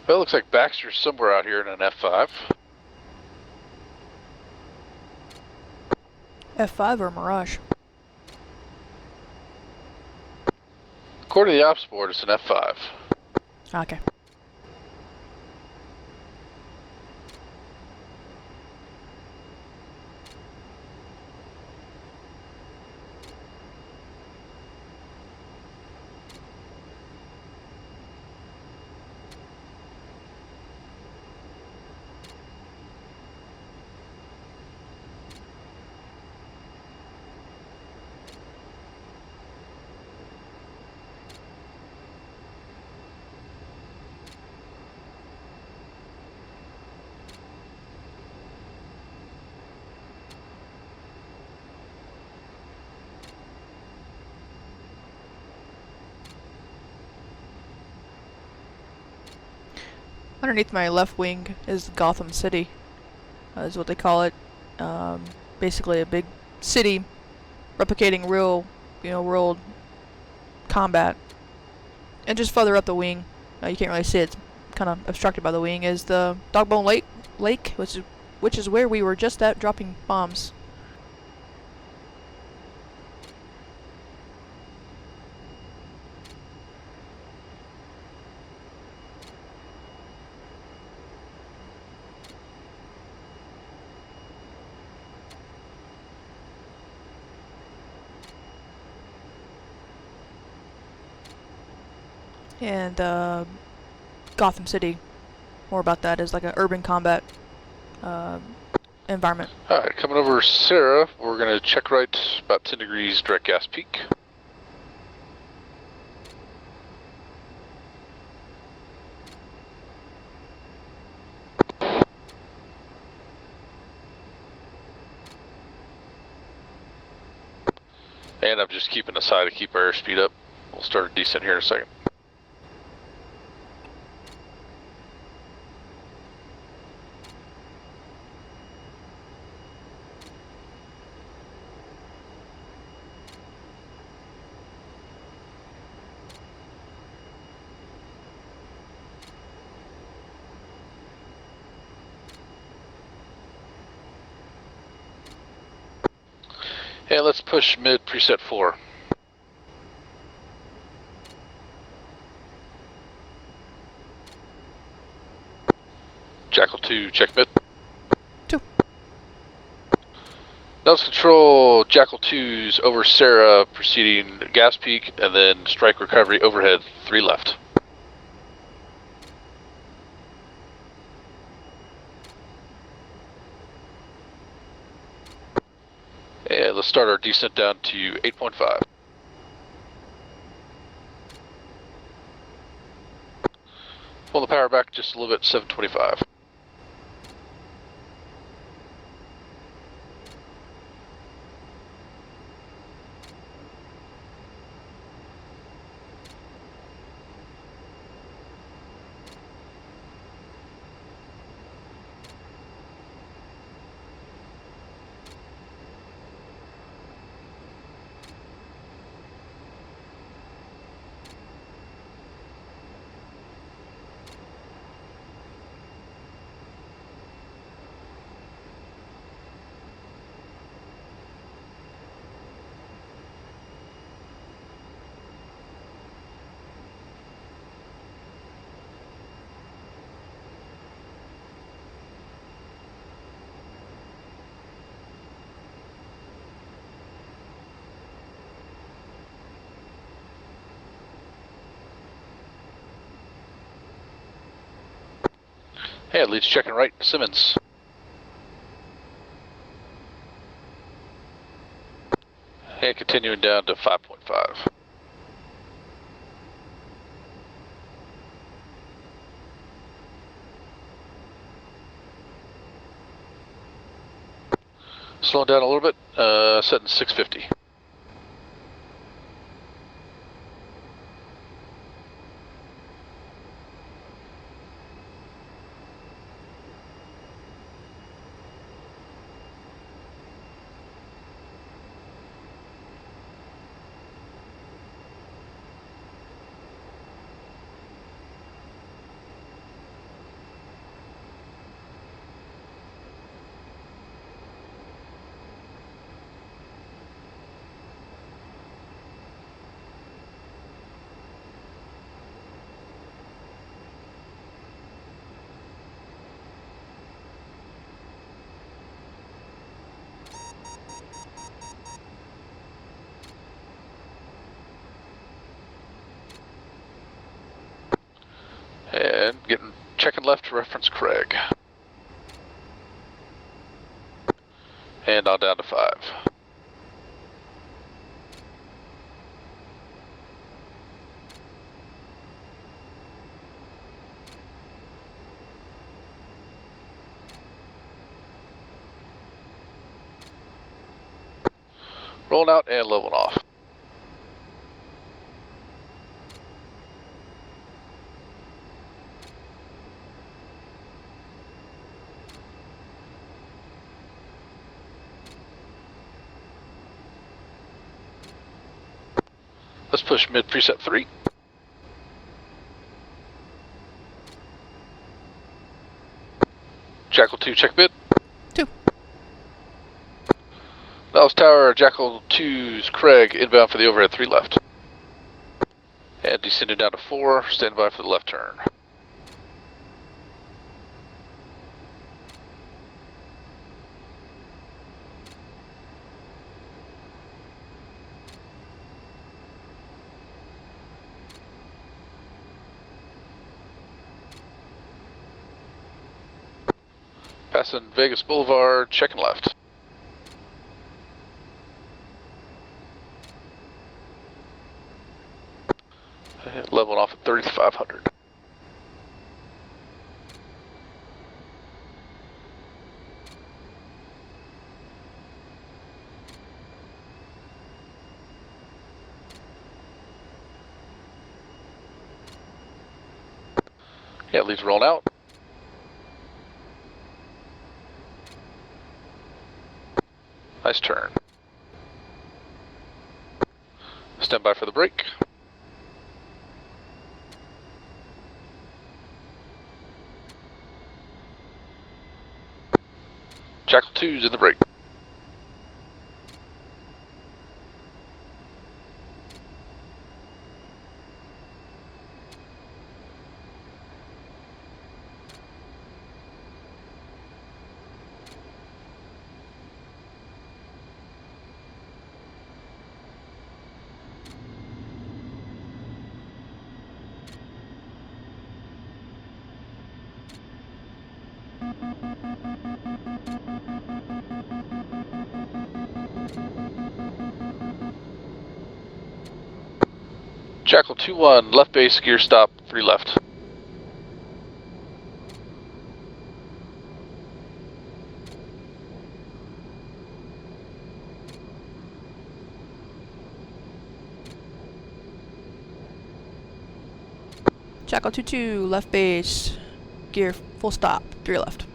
Well, it looks like Baxter's somewhere out here in an F5. F5 or Mirage? According to the ops board, it's an F5. Okay. Underneath my left wing is Gotham City, is what they call it. Basically a big city replicating real, world combat. And just further up the wing, you can't really see it, it's kind of obstructed by the wing, is the Dogbone Lake, which is where we were just at dropping bombs. And Gotham City, more about that, is like an urban combat environment. Alright, coming over Sarah, we're going to check right about 10 degrees direct gas peak. And I'm just keeping aside to keep our airspeed up. We'll start a descent here in a second. And let's push mid preset 4. Jackal 2, check mid. 2. Nose control, Jackal 2's over Sarah, proceeding gas peak, and then strike recovery overhead 3 left. And let's start our descent down to 8.5. Pull the power back just a little bit, 725. Hey, leads checking right, Simmons. And continuing down to 5.5. Slowing down a little bit, setting 650. And checking left to reference Craig. And on down to 5. Rolling out and leveling off. Let's push mid preset 3. Jackal 2, check mid. 2. Dallas Tower, Jackal 2's Craig, inbound for the overhead 3 left. And descending down to 4, stand by for the left turn. Passing Vegas Boulevard, checking left. Leveling off at 3,500. Yeah, leads rolling out. Nice turn. Stand by for the brake. Jackal 2's in the brake. Jackal 2-1, left base, gear stop, 3 left. Jackal 2-2, left base, gear full stop, 3 left.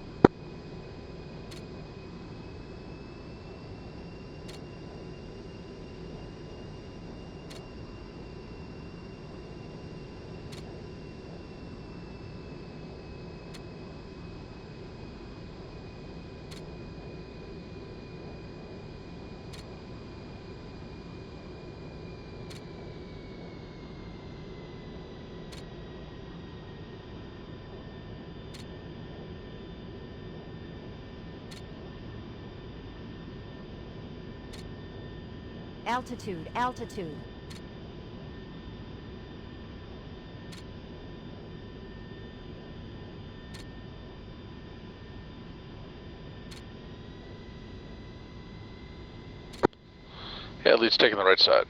Altitude, altitude. Yeah, lead's taking the right side.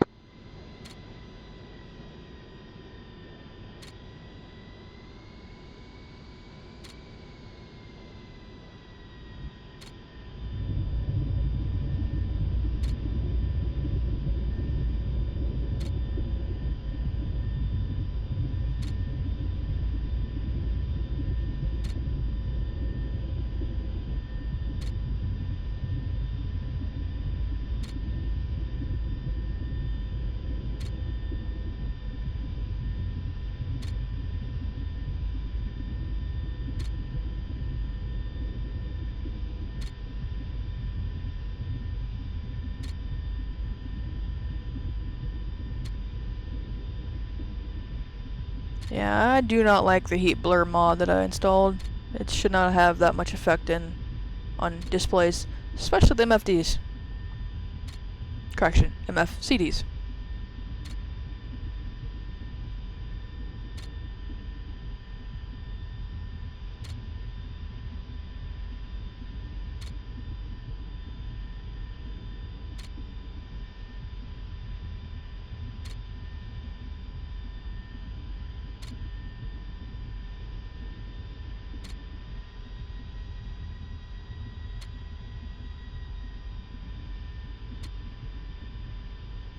Yeah, I do not like the heat blur mod that I installed. It should not have that much effect on displays, especially the MFDs. Correction, MFCDs.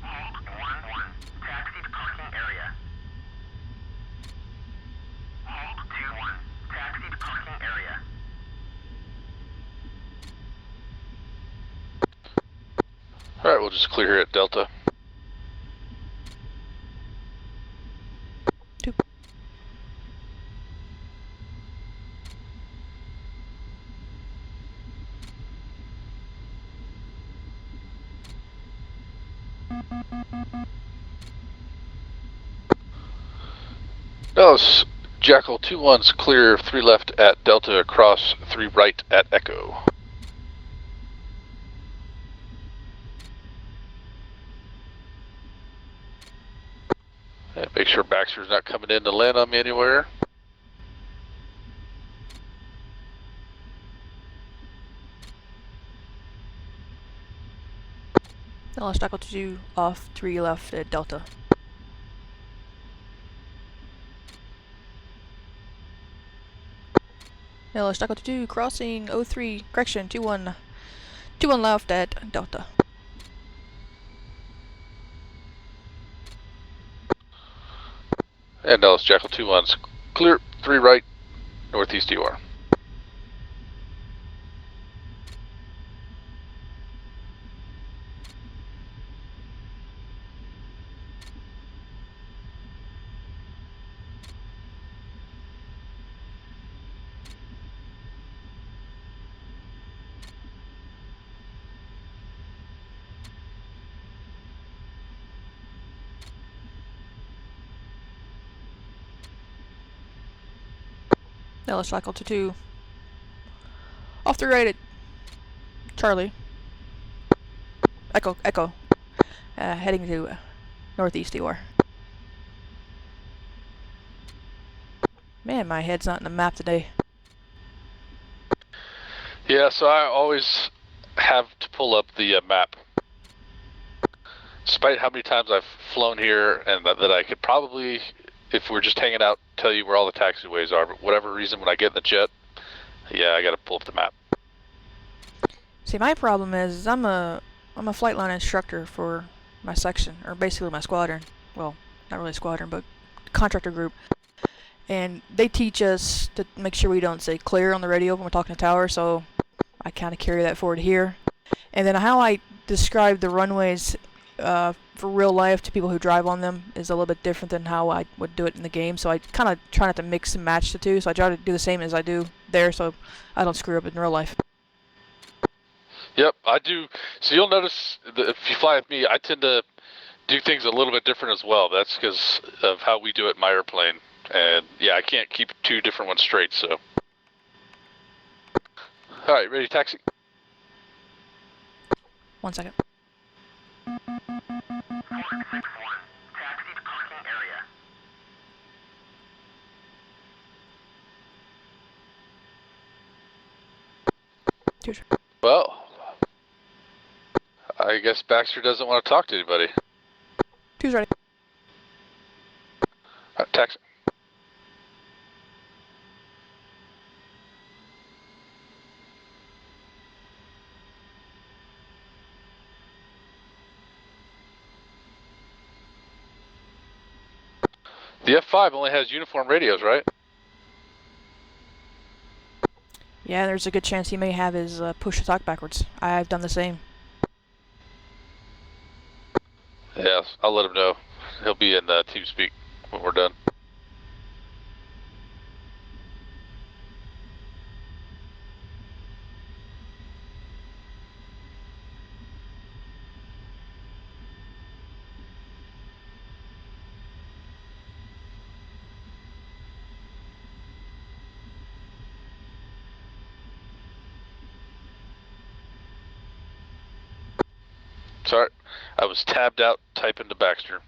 Halt 1-1. Taxi to parking area. Halt 2-1. Taxi to parking area. Alright, we'll just clear here at Delta. Dallas, Jackal 2-1's clear, 3 left at Delta, across 3 right at Echo. And make sure Baxter's not coming in to land on me anywhere. Dallas Jackal 2 off 3 left at Delta. Dallas Jackal 2 crossing 03, correction 2-1 left at Delta. And Dallas Jackal 2-1's clear, 3 right, northeast EOR. Dallas Jackal 2 off 3 right at Charlie. Echo, heading to northeast EOR. Man, my head's not in the map today. Yeah, so I always have to pull up the map. Despite how many times I've flown here, and that I could probably, if we're just hanging out, tell you where all the taxiways are, but whatever reason, when I get in the jet, yeah, I gotta pull up the map. See, my problem is I'm a flight line instructor for my section, or basically my squadron. Well, not really squadron, but contractor group. And they teach us to make sure we don't say clear on the radio when we're talking to tower, so I kind of carry that forward here. And then how I describe the runways for real life to people who drive on them is a little bit different than how I would do it in the game, so I kind of try not to mix and match the two, so I try to do the same as I do there so I don't screw up in real life. Yep, I do. So you'll notice that if you fly with me, I tend to do things a little bit different as well. That's because of how we do it in my airplane. And yeah, I can't keep 2 different ones straight, so. Alright, ready to taxi? 1 second. 461. Taxi to parking area. Cheers. Well, I guess Baxter doesn't want to talk to anybody. 2's ready. Alright, taxi. The F5 only has uniform radios, right? Yeah, there's a good chance he may have his push to talk backwards. I've done the same. Yeah, I'll let him know. He'll be in TeamSpeak when we're done. Sorry, I was tabbed out typing to Baxter.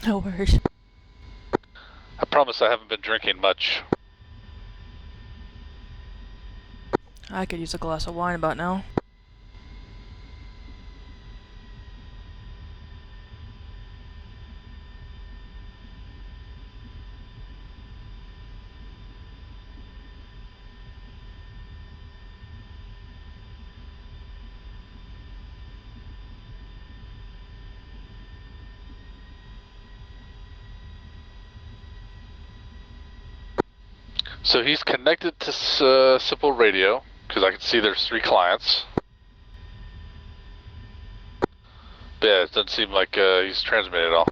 No worries. I promise I haven't been drinking much. I could use a glass of wine about now. So he's connected to simple radio, because I can see there's 3 clients. But yeah, it doesn't seem like he's transmitting at all.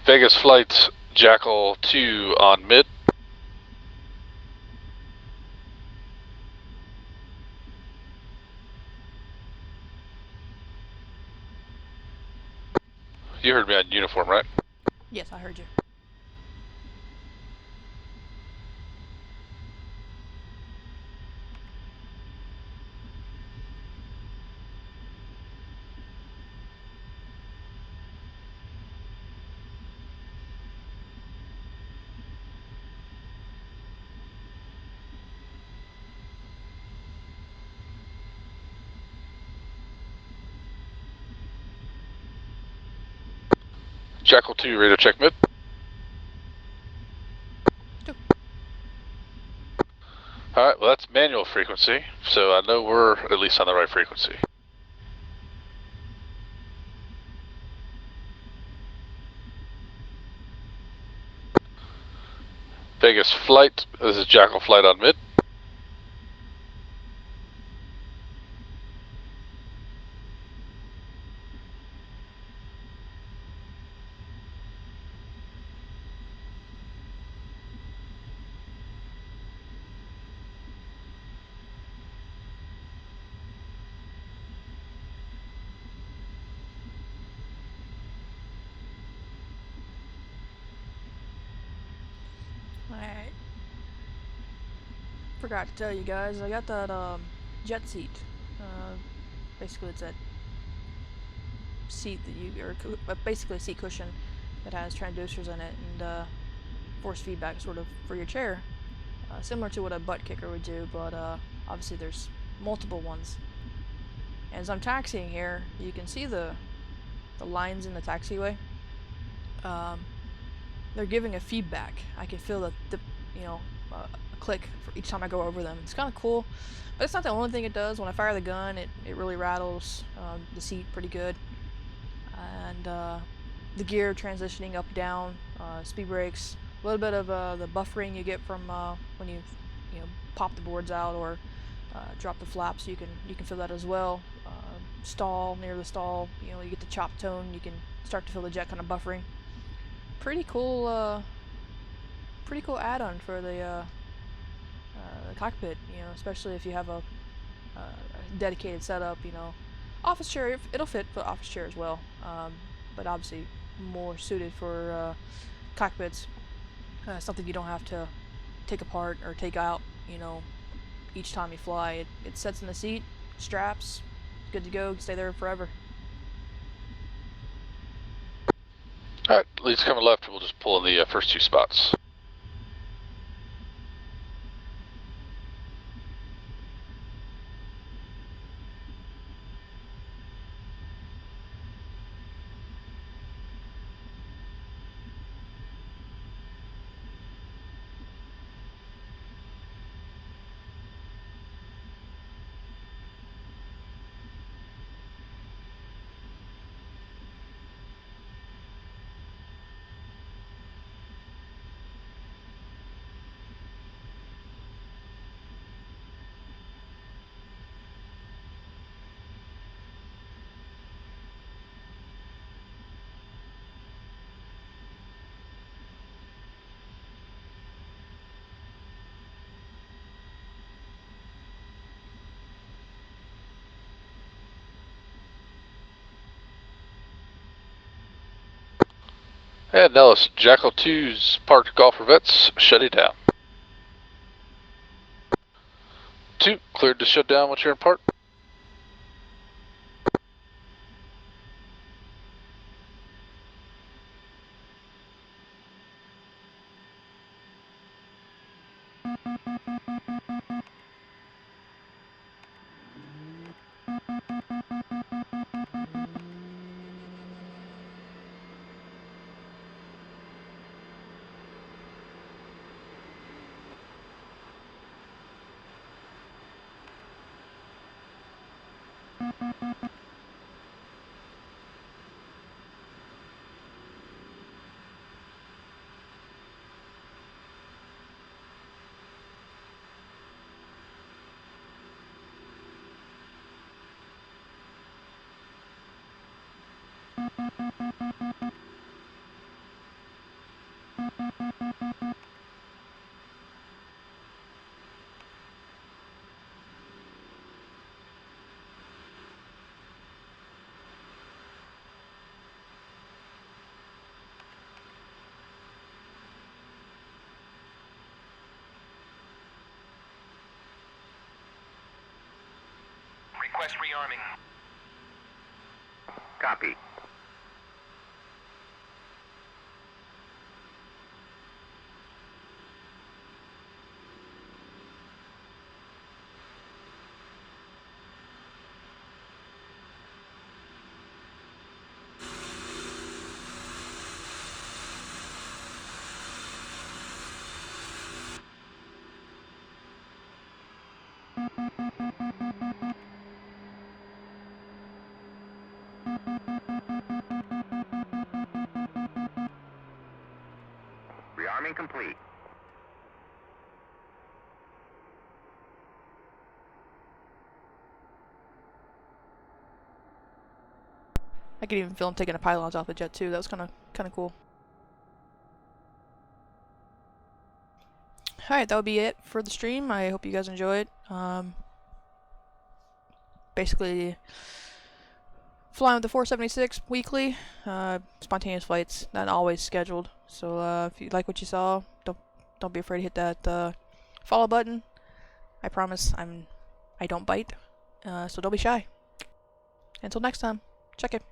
Vegas flight Jackal 2 on mid. You heard me on uniform, right? Yes, I heard you. Jackal 2, radar check mid. Alright, well that's manual frequency, so I know we're at least on the right frequency. Vegas flight, this is Jackal flight on mid. Alright. Forgot to tell you guys, I got that jet seat. Basically it's that seat that you, or basically a seat cushion that has transducers in it and force feedback sort of for your chair. Similar to what a butt kicker would do, but obviously there's multiple ones. As I'm taxiing here, you can see the lines in the taxiway. They're giving a feedback. I can feel the a click for each time I go over them. It's kind of cool, but it's not the only thing it does. When I fire the gun, it really rattles the seat pretty good, and the gear transitioning up down, speed brakes, a little bit of the buffering you get from when you pop the boards out or drop the flaps. You can feel that as well. Stall, near the stall, you get the chop tone. You can start to feel the jet kind of buffering. Pretty cool add-on for the cockpit, especially if you have a dedicated setup, office chair, it'll fit for office chair as well, but obviously more suited for cockpits, something you don't have to take apart or take out, each time you fly. It sets in the seat, straps, good to go, stay there forever. Alright, leads coming left, we'll just pull in the first two spots. And Nellis, Jackal 2's parked golf vets, shut it down. 2, cleared to shut down once you're in park. Request rearming. Copy. Rearming complete. I could even feel him taking the pylons off the jet too. That was kind of cool. Alright, that would be it for the stream. I hope you guys enjoy it. Basically, flying with the 476 weekly, spontaneous flights, not always scheduled. So if you like what you saw, don't be afraid to hit that follow button. I promise I don't bite, so don't be shy. Until next time, check it.